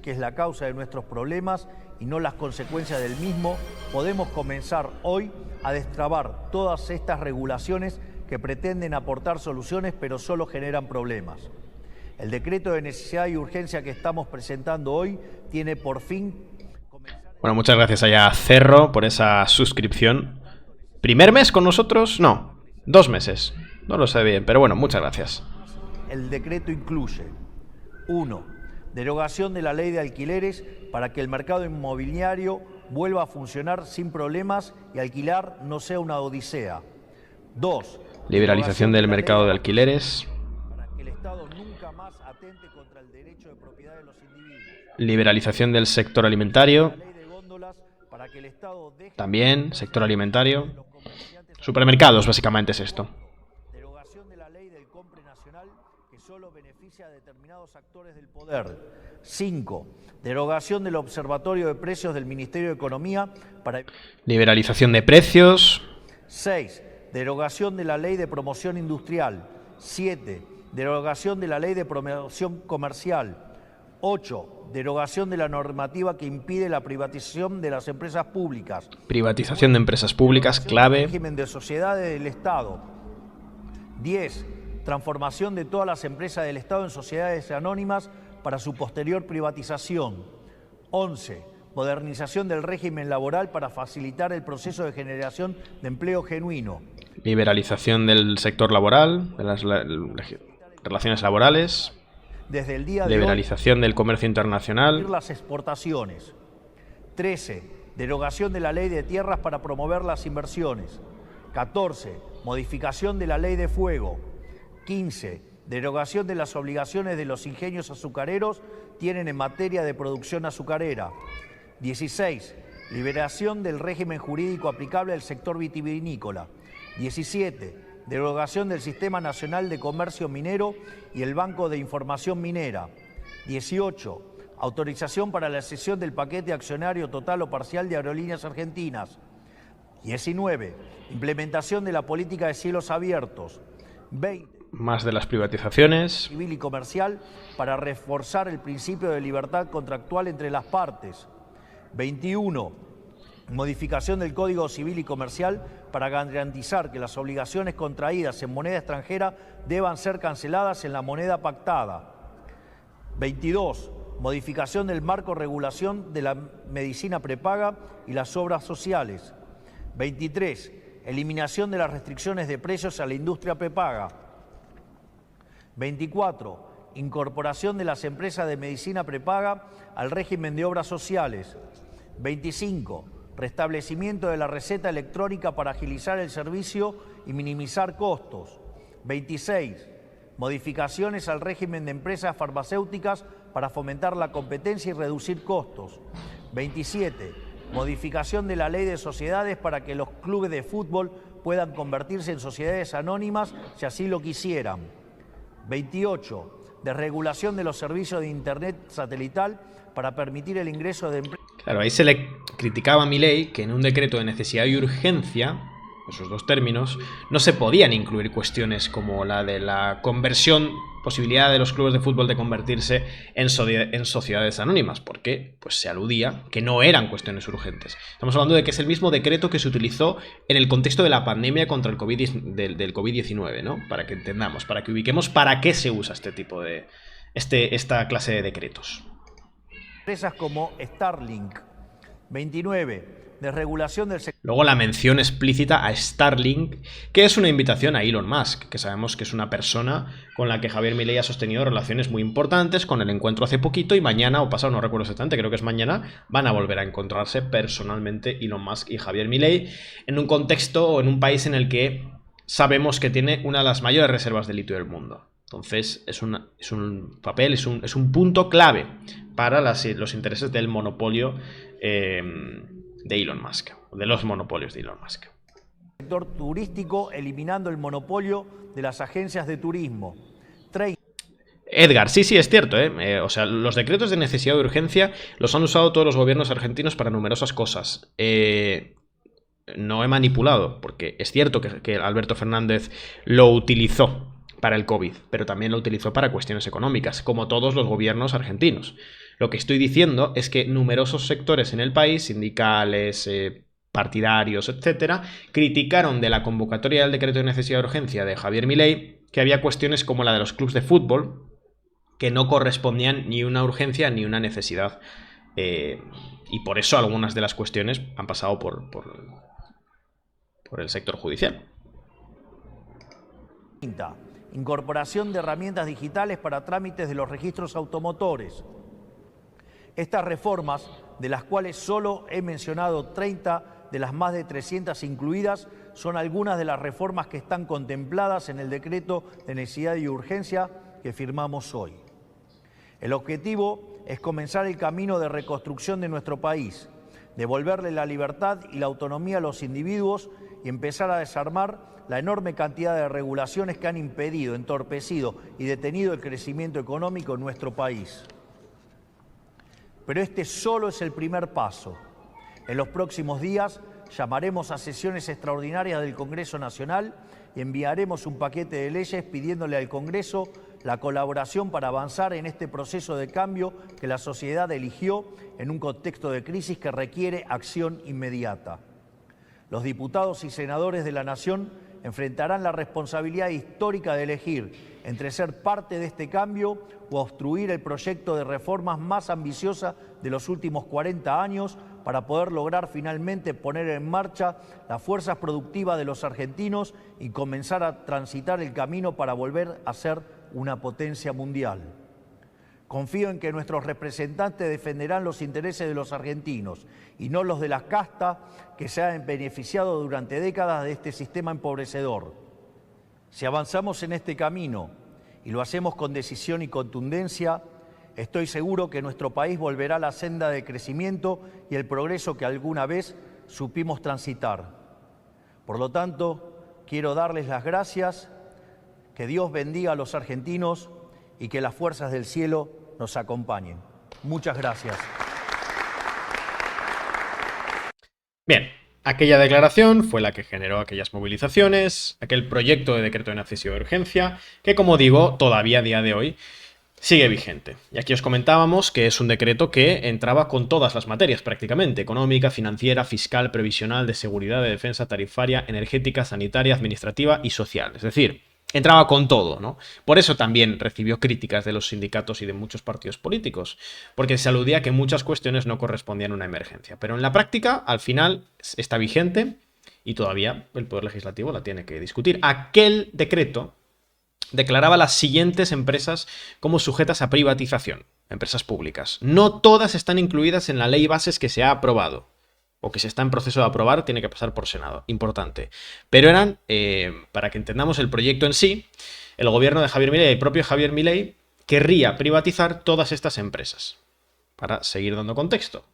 Que es la causa de nuestros problemas y no las consecuencias del mismo, podemos comenzar hoy a destrabar todas estas regulaciones que pretenden aportar soluciones pero solo generan problemas. El decreto de necesidad y urgencia que estamos presentando hoy tiene por fin... Bueno, muchas gracias allá a Cerro por esa suscripción. ¿Primer mes con nosotros? No, 2 meses. No lo sé bien, pero bueno, muchas gracias. El decreto incluye 1. Derogación de la ley de alquileres para que el mercado inmobiliario vuelva a funcionar sin problemas y alquilar no sea una odisea. 2. Liberalización del mercado de alquileres. Liberalización del sector alimentario. También, sector alimentario. Supermercados, básicamente es esto. Derogación de la ley del compre nacional que solo beneficia a determinados actores del poder. 5. Derogación del Observatorio de Precios del Ministerio de Economía para... Liberalización de precios. 6. Derogación de la ley de promoción industrial. 7. Derogación de la ley de promoción comercial. 8. Derogación de la normativa que impide la privatización de las empresas públicas. Privatización de empresas públicas, clave. Régimen de sociedades del Estado. 10. Transformación de todas las empresas del Estado en sociedades anónimas para su posterior privatización. 11. Modernización del régimen laboral para facilitar el proceso de generación de empleo genuino. Liberalización del sector laboral, de las relaciones laborales. Desde el día de liberalización del comercio internacional. Las exportaciones. 13. Derogación de la ley de tierras para promover las inversiones. 14. Modificación de la ley de fuego. 15. Derogación de las obligaciones de los ingenios azucareros tienen en materia de producción azucarera. 16. Liberación del régimen jurídico aplicable al sector vitivinícola. 17. Derogación del Sistema Nacional de Comercio Minero y el Banco de Información Minera. 18. Autorización para la cesión del paquete accionario total o parcial de Aerolíneas Argentinas. 19. Implementación de la política de cielos abiertos. 20. Más de las privatizaciones. Civil y comercial para reforzar el principio de libertad contractual entre las partes. 21. Modificación del Código Civil y Comercial para garantizar que las obligaciones contraídas en moneda extranjera deban ser canceladas en la moneda pactada. 22. Modificación del marco regulación de la medicina prepaga y las obras sociales. 23. Eliminación de las restricciones de precios a la industria prepaga. 24. Incorporación de las empresas de medicina prepaga al régimen de obras sociales. 25. Restablecimiento de la receta electrónica para agilizar el servicio y minimizar costos. 26. Modificaciones al régimen de empresas farmacéuticas para fomentar la competencia y reducir costos. 27. Modificación de la ley de sociedades para que los clubes de fútbol puedan convertirse en sociedades anónimas si así lo quisieran. 28. Desregulación de los servicios de internet satelital para permitir el ingreso de empresas. Claro, ahí se le criticaba a Milei que en un decreto de necesidad y urgencia, esos dos términos, no se podían incluir cuestiones como la de la conversión, posibilidad de los clubes de fútbol de convertirse en sociedades anónimas, porque pues, se aludía que no eran cuestiones urgentes. Estamos hablando de que es el mismo decreto que se utilizó en el contexto de la pandemia contra el del COVID-19, ¿no? Para que entendamos, para que ubiquemos para qué se usa este tipo de esta clase de decretos. Empresas como Starlink. 29. Desregulación del sector. Luego la mención explícita a Starlink, que es una invitación a Elon Musk, que sabemos que es una persona con la que Javier Milei ha sostenido relaciones muy importantes, con el encuentro hace poquito, y mañana o pasado, no recuerdo exactamente, creo que es mañana, van a volver a encontrarse personalmente Elon Musk y Javier Milei en un contexto o en un país en el que sabemos que tiene una de las mayores reservas de litio del mundo. Entonces es un papel, es un punto clave para los intereses del monopolio de Elon Musk, de los monopolios de Elon Musk. Sector turístico, eliminando el monopolio de las agencias de turismo. Edgar, sí, es cierto, o sea, los decretos de necesidad de urgencia los han usado todos los gobiernos argentinos para numerosas cosas. No he manipulado, porque es cierto que Alberto Fernández lo utilizó para el COVID, pero también lo utilizó para cuestiones económicas, como todos los gobiernos argentinos. Lo que estoy diciendo es que numerosos sectores en el país, sindicales, partidarios, etcétera, criticaron de la convocatoria del decreto de necesidad de urgencia de Javier Milei que había cuestiones como la de los clubes de fútbol que no correspondían ni una urgencia ni una necesidad. Y por eso algunas de las cuestiones han pasado por el sector judicial. Incorporación de herramientas digitales para trámites de los registros automotores. Estas reformas, de las cuales solo he mencionado 30 de las más de 300 incluidas, son algunas de las reformas que están contempladas en el decreto de necesidad y urgencia que firmamos hoy. El objetivo es comenzar el camino de reconstrucción de nuestro país, devolverle la libertad y la autonomía a los individuos y empezar a desarmar la enorme cantidad de regulaciones que han impedido, entorpecido y detenido el crecimiento económico en nuestro país. Pero este solo es el primer paso. En los próximos días llamaremos a sesiones extraordinarias del Congreso Nacional y enviaremos un paquete de leyes pidiéndole al Congreso la colaboración para avanzar en este proceso de cambio que la sociedad eligió en un contexto de crisis que requiere acción inmediata. Los diputados y senadores de la Nación enfrentarán la responsabilidad histórica de elegir entre ser parte de este cambio o obstruir el proyecto de reformas más ambiciosa de los últimos 40 años para poder lograr finalmente poner en marcha las fuerzas productivas de los argentinos y comenzar a transitar el camino para volver a ser una potencia mundial. Confío en que nuestros representantes defenderán los intereses de los argentinos y no los de la casta que se han beneficiado durante décadas de este sistema empobrecedor. Si avanzamos en este camino y lo hacemos con decisión y contundencia, estoy seguro que nuestro país volverá a la senda de crecimiento y el progreso que alguna vez supimos transitar. Por lo tanto, quiero darles las gracias, que Dios bendiga a los argentinos y que las fuerzas del cielo nos acompañen. Muchas gracias. Bien, aquella declaración fue la que generó aquellas movilizaciones, aquel proyecto de decreto de necesidad de urgencia, que como digo, todavía a día de hoy sigue vigente. Y aquí os comentábamos que es un decreto que entraba con todas las materias prácticamente: económica, financiera, fiscal, previsional, de seguridad, de defensa, tarifaria, energética, sanitaria, administrativa y social. Es decir, entraba con todo, ¿no? Por eso también recibió críticas de los sindicatos y de muchos partidos políticos, porque se aludía que muchas cuestiones no correspondían a una emergencia. Pero en la práctica, al final, está vigente y todavía el Poder Legislativo la tiene que discutir. Aquel decreto declaraba las siguientes empresas como sujetas a privatización, empresas públicas. No todas están incluidas en la ley bases que se ha aprobado, o que se está en proceso de aprobar, tiene que pasar por Senado. Importante. Pero eran, para que entendamos el proyecto en sí, el gobierno de Javier Milei, el propio Javier Milei, querría privatizar todas estas empresas. Para seguir dando contexto.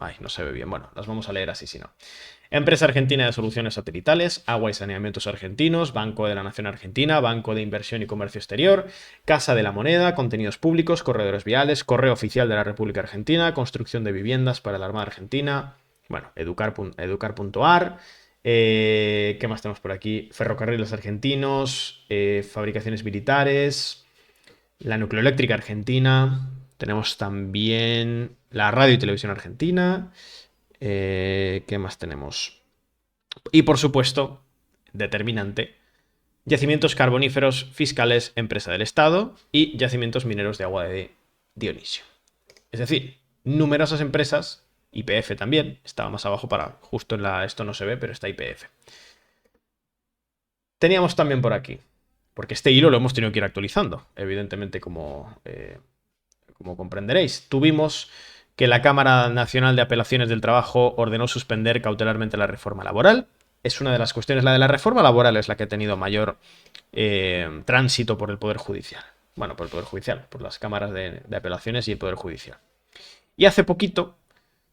Ay, no se ve bien. Bueno, las vamos a leer así, si no. Empresa Argentina de Soluciones Satelitales, Agua y Saneamientos Argentinos, Banco de la Nación Argentina, Banco de Inversión y Comercio Exterior, Casa de la Moneda, Contenidos Públicos, Corredores Viales, Correo Oficial de la República Argentina, Construcción de Viviendas para la Armada Argentina, bueno, educar.ar, ¿qué más tenemos por aquí? Ferrocarriles Argentinos, Fabricaciones Militares, la Nucleoeléctrica Argentina, tenemos también la Radio y Televisión Argentina. ¿Qué más tenemos? Y por supuesto, determinante, yacimientos carboníferos fiscales, empresa del Estado y yacimientos mineros de agua de Dionisio. Es decir, numerosas empresas, YPF también, estaba más abajo para, justo en la, esto no se ve, pero está YPF. Teníamos también por aquí, porque este hilo lo hemos tenido que ir actualizando, evidentemente como comprenderéis. Tuvimos que la Cámara Nacional de Apelaciones del Trabajo ordenó suspender cautelarmente la reforma laboral. Es una de las cuestiones, la de la reforma laboral es la que ha tenido mayor tránsito por el Poder Judicial. Bueno, por el Poder Judicial, por las cámaras de apelaciones y el Poder Judicial. Y hace poquito,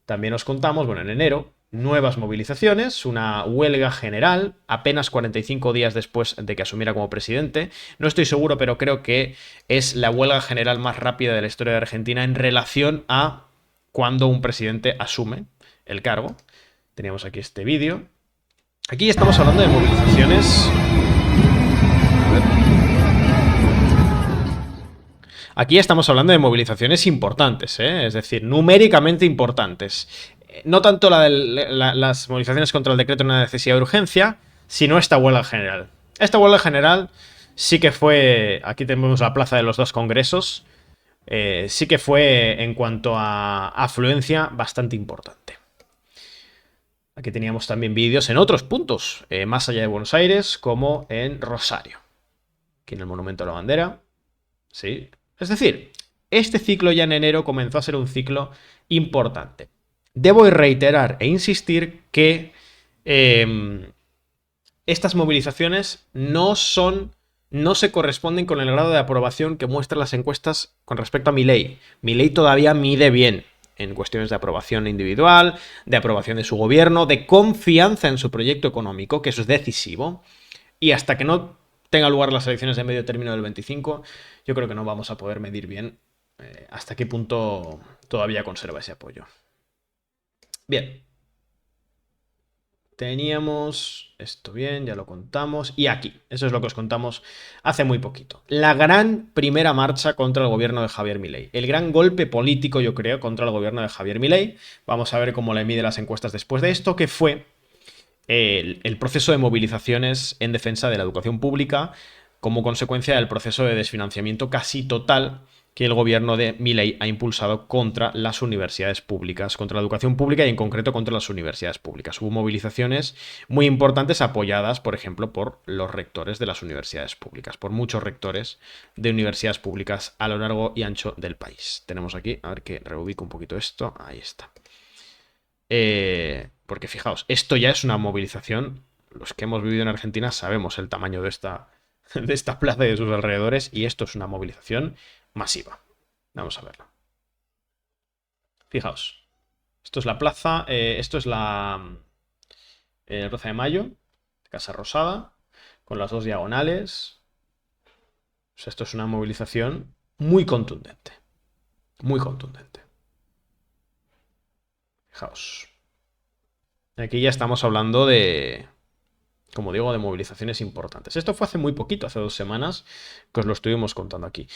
también os contamos, bueno, en enero, nuevas movilizaciones, una huelga general, apenas 45 días después de que asumiera como presidente. No estoy seguro, pero creo que es la huelga general más rápida de la historia de Argentina en relación a cuando un presidente asume el cargo. Teníamos aquí este vídeo. Aquí estamos hablando de movilizaciones. Aquí estamos hablando de movilizaciones importantes, es decir, numéricamente importantes. No tanto las movilizaciones contra el decreto de una necesidad de urgencia, sino esta huelga general. Esta huelga general sí que fue, aquí tenemos la plaza de los dos congresos, sí que fue en cuanto a afluencia bastante importante. Aquí teníamos también vídeos en otros puntos, más allá de Buenos Aires, como en Rosario. Aquí en el Monumento a la Bandera. Sí. Es decir, este ciclo ya en enero comenzó a ser un ciclo importante. Debo reiterar e insistir que estas movilizaciones no se corresponden con el grado de aprobación que muestran las encuestas con respecto a Milei. Milei todavía mide bien en cuestiones de aprobación individual, de aprobación de su gobierno, de confianza en su proyecto económico, que eso es decisivo. Y hasta que no tenga lugar las elecciones de medio término del 25, yo creo que no vamos a poder medir bien hasta qué punto todavía conserva ese apoyo. Bien. Teníamos esto bien, ya lo contamos. Y aquí, eso es lo que os contamos hace muy poquito. La gran primera marcha contra el gobierno de Javier Milei. El gran golpe político, yo creo, contra el gobierno de Javier Milei. Vamos a ver cómo le mide las encuestas después de esto, que fue el proceso de movilizaciones en defensa de la educación pública como consecuencia del proceso de desfinanciamiento casi total que el gobierno de Milei ha impulsado contra las universidades públicas, contra la educación pública y en concreto contra las universidades públicas. Hubo movilizaciones muy importantes apoyadas, por ejemplo, por los rectores de las universidades públicas, por muchos rectores de universidades públicas a lo largo y ancho del país. Tenemos aquí, a ver que reubico un poquito esto, ahí está. Porque fijaos, esto ya es una movilización, los que hemos vivido en Argentina sabemos el tamaño de esta plaza y de sus alrededores, y esto es una movilización masiva. Vamos a verlo. Fijaos. Esto es la plaza. Esto es la Plaza de Mayo. Casa Rosada. Con las dos diagonales. O sea, esto es una movilización muy contundente. Muy contundente. Fijaos. Aquí ya estamos hablando de, como digo, de movilizaciones importantes. Esto fue hace muy poquito, hace 2 semanas, que os lo estuvimos contando aquí.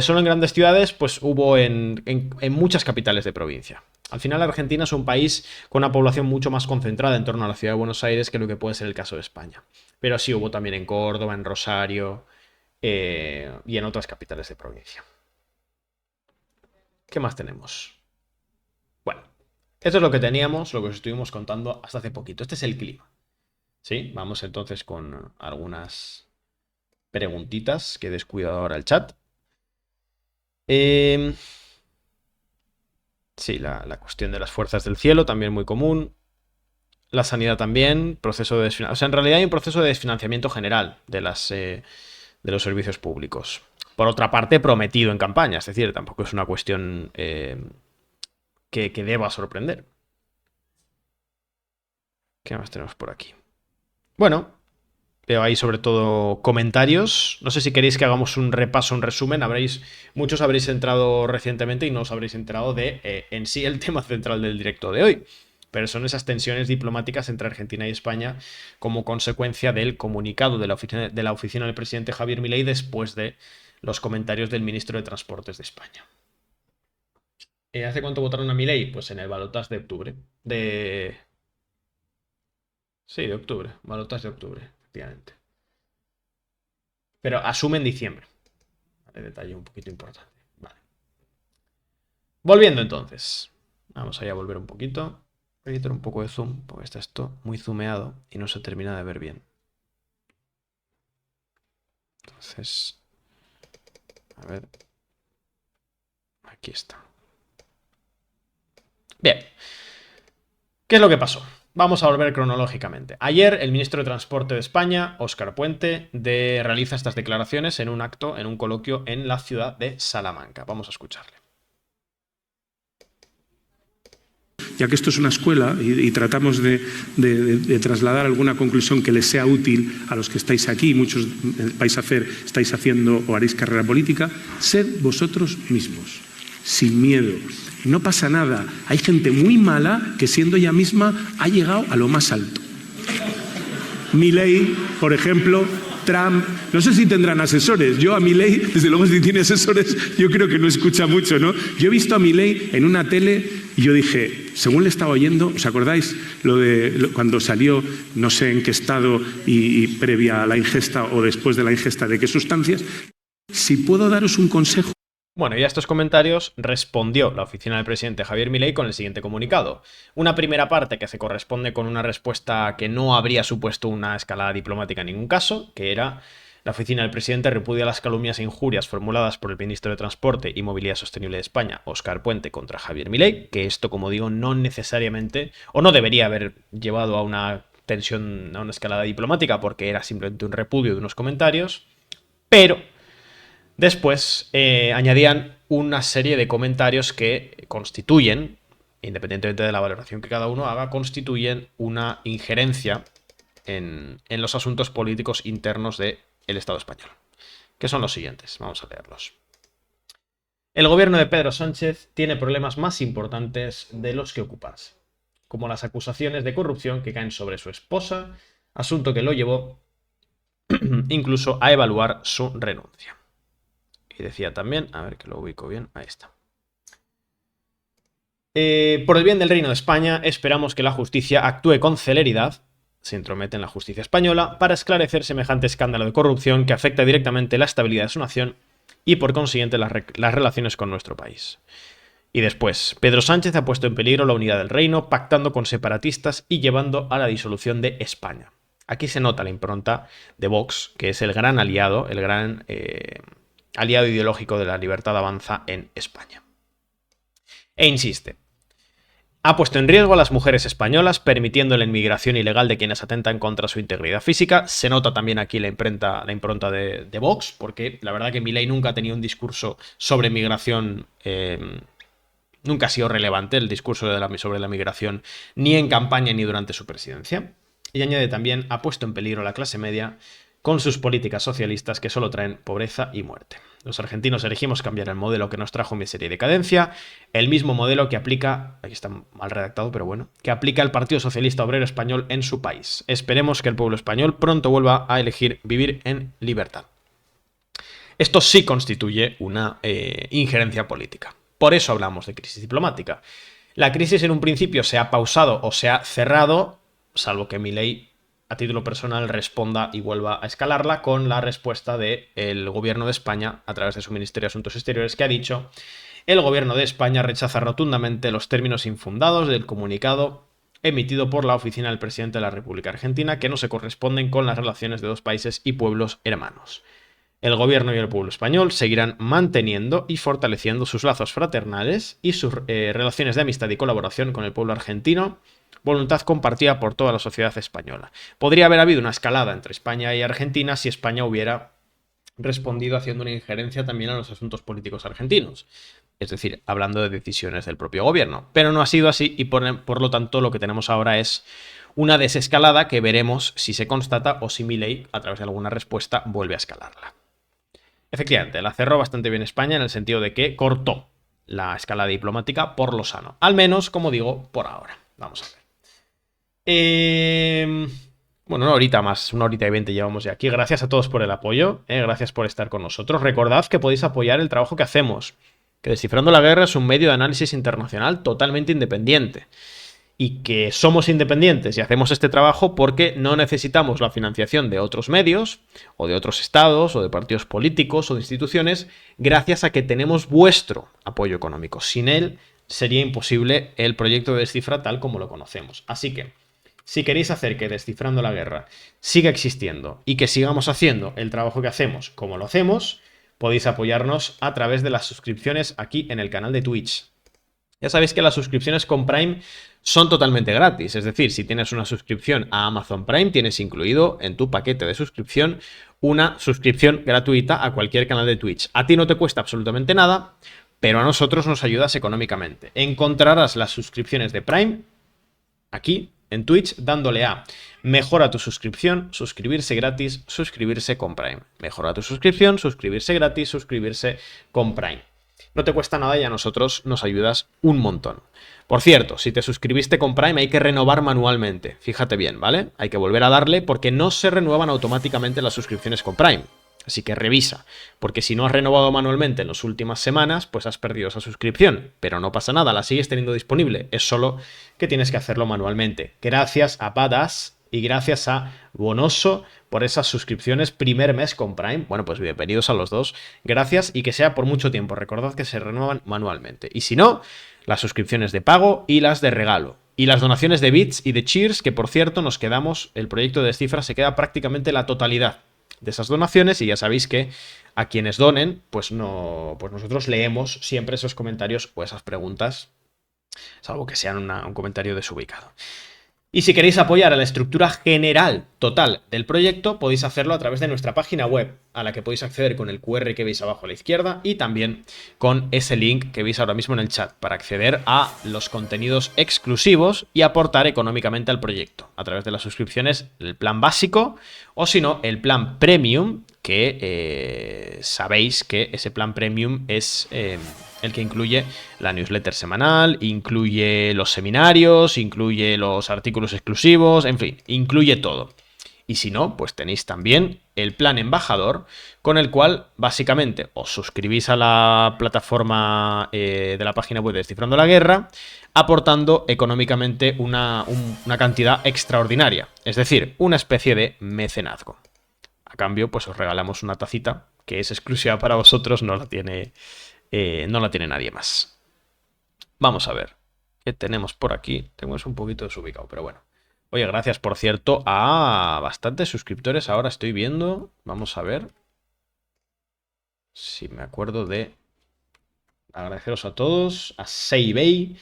Solo en grandes ciudades, pues hubo en muchas capitales de provincia. Al final Argentina es un país con una población mucho más concentrada en torno a la ciudad de Buenos Aires que lo que puede ser el caso de España. Pero sí hubo también en Córdoba, en Rosario y en otras capitales de provincia. ¿Qué más tenemos? Bueno, esto es lo que teníamos, lo que os estuvimos contando hasta hace poquito. Este es el clima. Sí, vamos entonces con algunas preguntitas que he descuidado ahora el chat. Sí, la cuestión de las fuerzas del cielo, también muy común. La sanidad también, proceso de desfinanciamiento. O sea, en realidad hay un proceso de desfinanciamiento general de los servicios públicos. Por otra parte, prometido en campaña, es decir, tampoco es una cuestión que que deba sorprender. ¿Qué más tenemos por aquí? Bueno, veo ahí sobre todo comentarios. No sé si queréis que hagamos un repaso, un resumen. Muchos habréis entrado recientemente y no os habréis enterado de en sí el tema central del directo de hoy. Pero son esas tensiones diplomáticas entre Argentina y España como consecuencia del comunicado de la oficina del presidente Javier Milei después de los comentarios del ministro de Transportes de España. ¿Hace cuánto votaron a Milei? Pues en el balotaje de octubre. Sí, de octubre. Balotaje de octubre, efectivamente. Pero asume en diciembre. Vale, detalle un poquito importante. Vale. Volviendo entonces. Vamos allá a volver un poquito. Voy a quitar un poco de zoom, porque está esto muy zoomeado y no se termina de ver bien. Entonces, a ver. Aquí está. Bien. ¿Qué es lo que pasó? Vamos a volver cronológicamente. Ayer, el ministro de Transporte de España, Óscar Puente, realiza estas declaraciones en un acto, en un coloquio en la ciudad de Salamanca. Vamos a escucharle. Ya que esto es una escuela y tratamos de trasladar alguna conclusión que les sea útil a los que estáis aquí, muchos estáis haciendo o haréis carrera política, sed vosotros mismos, sin miedo. No pasa nada. Hay gente muy mala que siendo ella misma ha llegado a lo más alto. Milei, por ejemplo, Trump, no sé si tendrán asesores. Yo a Milei, desde luego si tiene asesores, yo creo que no escucha mucho, ¿no? Yo he visto a Milei en una tele y yo dije, según le estaba oyendo, ¿os acordáis cuando salió, no sé en qué estado y previa a la ingesta o después de la ingesta de qué sustancias? Si puedo daros un consejo. Bueno, y a estos comentarios respondió la oficina del presidente Javier Milei con el siguiente comunicado. Una primera parte que se corresponde con una respuesta que no habría supuesto una escalada diplomática en ningún caso, que era: la oficina del presidente repudia las calumnias e injurias formuladas por el ministro de Transporte y Movilidad Sostenible de España, Óscar Puente, contra Javier Milei, que esto, como digo, no necesariamente, o no debería haber llevado a una tensión, a una escalada diplomática, porque era simplemente un repudio de unos comentarios, pero después añadían una serie de comentarios que constituyen, independientemente de la valoración que cada uno haga, constituyen una injerencia en los asuntos políticos internos del Estado español, que son los siguientes. Vamos a leerlos. El gobierno de Pedro Sánchez tiene problemas más importantes de los que ocuparse, como las acusaciones de corrupción que caen sobre su esposa, asunto que lo llevó incluso a evaluar su renuncia. Y decía también, a ver que lo ubico bien, ahí está. Por el bien del Reino de España, esperamos que la justicia actúe con celeridad, se entromete en la justicia española, para esclarecer semejante escándalo de corrupción que afecta directamente la estabilidad de su nación y por consiguiente las relaciones con nuestro país. Y después, Pedro Sánchez ha puesto en peligro la unidad del reino, pactando con separatistas y llevando a la disolución de España. Aquí se nota la impronta de Vox, que es el gran aliado, el gran aliado ideológico de la Libertad Avanza en España. E insiste, ha puesto en riesgo a las mujeres españolas, permitiendo la inmigración ilegal de quienes atentan contra su integridad física. Se nota también aquí la impronta de Vox, porque la verdad que Milei nunca ha tenido un discurso sobre migración, nunca ha sido relevante el discurso sobre la migración, ni en campaña ni durante su presidencia. Y añade también, ha puesto en peligro a la clase media con sus políticas socialistas que solo traen pobreza y muerte. Los argentinos elegimos cambiar el modelo que nos trajo miseria y decadencia, el mismo modelo que aplica, aquí está mal redactado, pero bueno, que aplica el Partido Socialista Obrero Español en su país. Esperemos que el pueblo español pronto vuelva a elegir vivir en libertad. Esto sí constituye una injerencia política. Por eso hablamos de crisis diplomática. La crisis en un principio se ha pausado o se ha cerrado, salvo que Milei a título personal responda y vuelva a escalarla, con la respuesta del gobierno de España a través de su Ministerio de Asuntos Exteriores, que ha dicho: el gobierno de España rechaza rotundamente los términos infundados del comunicado emitido por la oficina del presidente de la República Argentina, que no se corresponden con las relaciones de dos países y pueblos hermanos. El gobierno y el pueblo español seguirán manteniendo y fortaleciendo sus lazos fraternales y sus relaciones de amistad y colaboración con el pueblo argentino, voluntad compartida por toda la sociedad española. Podría haber habido una escalada entre España y Argentina si España hubiera respondido haciendo una injerencia también a los asuntos políticos argentinos. es decir, hablando de decisiones del propio gobierno. Pero no ha sido así y por lo tanto lo que tenemos ahora es una desescalada que veremos si se constata o si Milei, a través de alguna respuesta, vuelve a escalarla. Efectivamente, la cerró bastante bien España en el sentido de que cortó la escalada diplomática por lo sano. Al menos, como digo, por ahora. Vamos a ver. Bueno, una horita más, 1 hora y 20 llevamos ya aquí. Gracias a todos por el apoyo, gracias por estar con nosotros. Recordad que podéis apoyar el trabajo que hacemos, que Descifrando la Guerra es un medio de análisis internacional totalmente independiente. Y que somos independientes y hacemos este trabajo porque no necesitamos la financiación de otros medios, o de otros estados, o de partidos políticos, o de instituciones, gracias a que tenemos vuestro apoyo económico. Sin él sería imposible el proyecto de Descifra tal como lo conocemos. Así que, si queréis hacer que Descifrando la Guerra siga existiendo y que sigamos haciendo el trabajo que hacemos como lo hacemos, podéis apoyarnos a través de las suscripciones aquí en el canal de Twitch. Ya sabéis que las suscripciones con Prime son totalmente gratis, es decir, si tienes una suscripción a Amazon Prime, tienes incluido en tu paquete de suscripción una suscripción gratuita a cualquier canal de Twitch. A ti no te cuesta absolutamente nada, pero a nosotros nos ayudas económicamente. Encontrarás las suscripciones de Prime aquí en Twitch dándole a mejora tu suscripción, suscribirse gratis, suscribirse con Prime. Mejora tu suscripción, suscribirse gratis, suscribirse con Prime. No te cuesta nada y a nosotros nos ayudas un montón. Por cierto, si te suscribiste con Prime hay que renovar manualmente. Fíjate bien, ¿vale? Hay que volver a darle porque no se renuevan automáticamente las suscripciones con Prime. Así que revisa, porque si no has renovado manualmente en las últimas semanas, pues has perdido esa suscripción. Pero no pasa nada, la sigues teniendo disponible. Es solo que tienes que hacerlo manualmente. Gracias a Badass y gracias a Bonoso por esas suscripciones primer mes con Prime. Bueno, pues bienvenidos a los dos. Gracias y que sea por mucho tiempo. Recordad que se renuevan manualmente. Y si no, las suscripciones de pago y las de regalo. Y las donaciones de bits y de cheers, que por cierto nos quedamos, el proyecto de Descifra se queda prácticamente la totalidad de esas donaciones y ya sabéis que a quienes donen, pues nosotros leemos siempre esos comentarios o esas preguntas, salvo que sean un comentario desubicado. Y si queréis apoyar a la estructura general total del proyecto, podéis hacerlo a través de nuestra página web, a la que podéis acceder con el QR que veis abajo a la izquierda y también con ese link que veis ahora mismo en el chat para acceder a los contenidos exclusivos y aportar económicamente al proyecto a través de las suscripciones, el plan básico o si no, el plan premium, que sabéis que ese plan premium es el que incluye la newsletter semanal, incluye los seminarios, incluye los artículos exclusivos, en fin, incluye todo. Y si no, pues tenéis también el plan embajador, con el cual básicamente os suscribís a la plataforma de la página web de Descifrando la Guerra, aportando económicamente una cantidad extraordinaria, es decir, una especie de mecenazgo. A cambio, pues os regalamos una tacita que es exclusiva para vosotros, no la tiene nadie más. Vamos a ver qué tenemos por aquí. Tenemos un poquito desubicado, pero bueno. Oye, gracias, por cierto, a bastantes suscriptores. Ahora estoy viendo. Vamos a ver si me acuerdo de agradeceros a todos. A Seibei,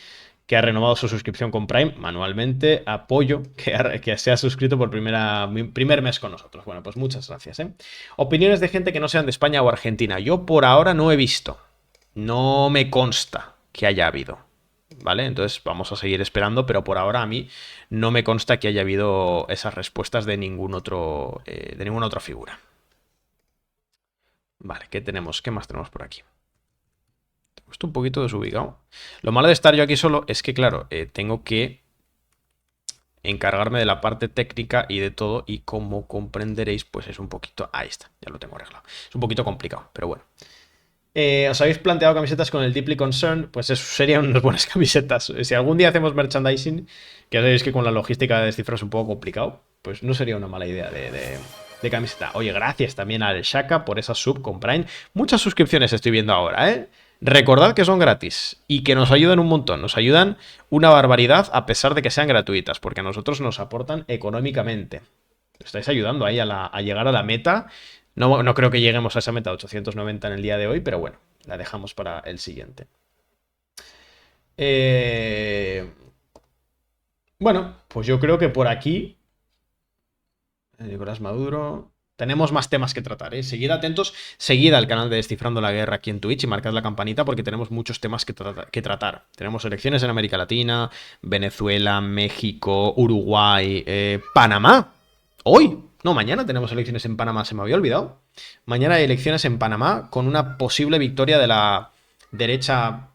que ha renovado su suscripción con Prime manualmente. A Pollo, que se ha suscrito por primer mes con nosotros. Bueno, pues muchas gracias, ¿eh? Opiniones de gente que no sean de España o Argentina. Yo por ahora no he visto. No me consta que haya habido, ¿vale? Entonces vamos a seguir esperando, pero por ahora a mí no me consta que haya habido esas respuestas de ninguna otra figura. Vale, ¿qué tenemos? ¿Qué más tenemos por aquí? Estoy un poquito desubicado. Lo malo de estar yo aquí solo es que, claro, tengo que encargarme de la parte técnica y de todo, y como comprenderéis, pues es un poquito... Ahí está, ya lo tengo arreglado. Es un poquito complicado, pero bueno. ¿Os habéis planteado camisetas con el Deeply Concerned? Pues eso serían unas buenas camisetas. Si algún día hacemos merchandising, que ya sabéis que con la logística de descifrar es un poco complicado, pues no sería una mala idea de camiseta. Oye, gracias también al Shaka por esa sub con Prime. Muchas suscripciones estoy viendo ahora, ¿eh? Recordad que son gratis y que nos ayudan un montón. Nos ayudan una barbaridad a pesar de que sean gratuitas, porque a nosotros nos aportan económicamente. Estáis ayudando ahí a llegar a la meta. No creo que lleguemos a esa meta de 890 en el día de hoy, pero bueno, la dejamos para el siguiente. Bueno, pues yo creo que por aquí... Nicolás Maduro... tenemos más temas que tratar, ¿eh? Seguid atentos, seguid al canal de Descifrando la Guerra aquí en Twitch y marcad la campanita porque tenemos muchos temas que tratar. Tenemos elecciones en América Latina, Venezuela, México, Uruguay, Panamá. Hoy, no, mañana tenemos elecciones en Panamá, se me había olvidado. Mañana hay elecciones en Panamá con una posible victoria de la derecha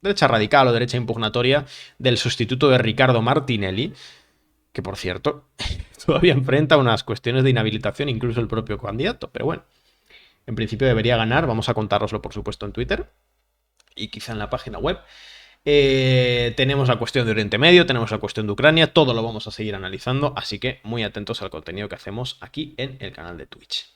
radical o derecha impugnatoria del sustituto de Ricardo Martinelli, que por cierto todavía enfrenta unas cuestiones de inhabilitación, incluso el propio candidato, pero bueno, en principio debería ganar. Vamos a contároslo por supuesto en Twitter y quizá en la página web. Tenemos la cuestión de Oriente Medio, tenemos la cuestión de Ucrania, todo lo vamos a seguir analizando, así que muy atentos al contenido que hacemos aquí en el canal de Twitch.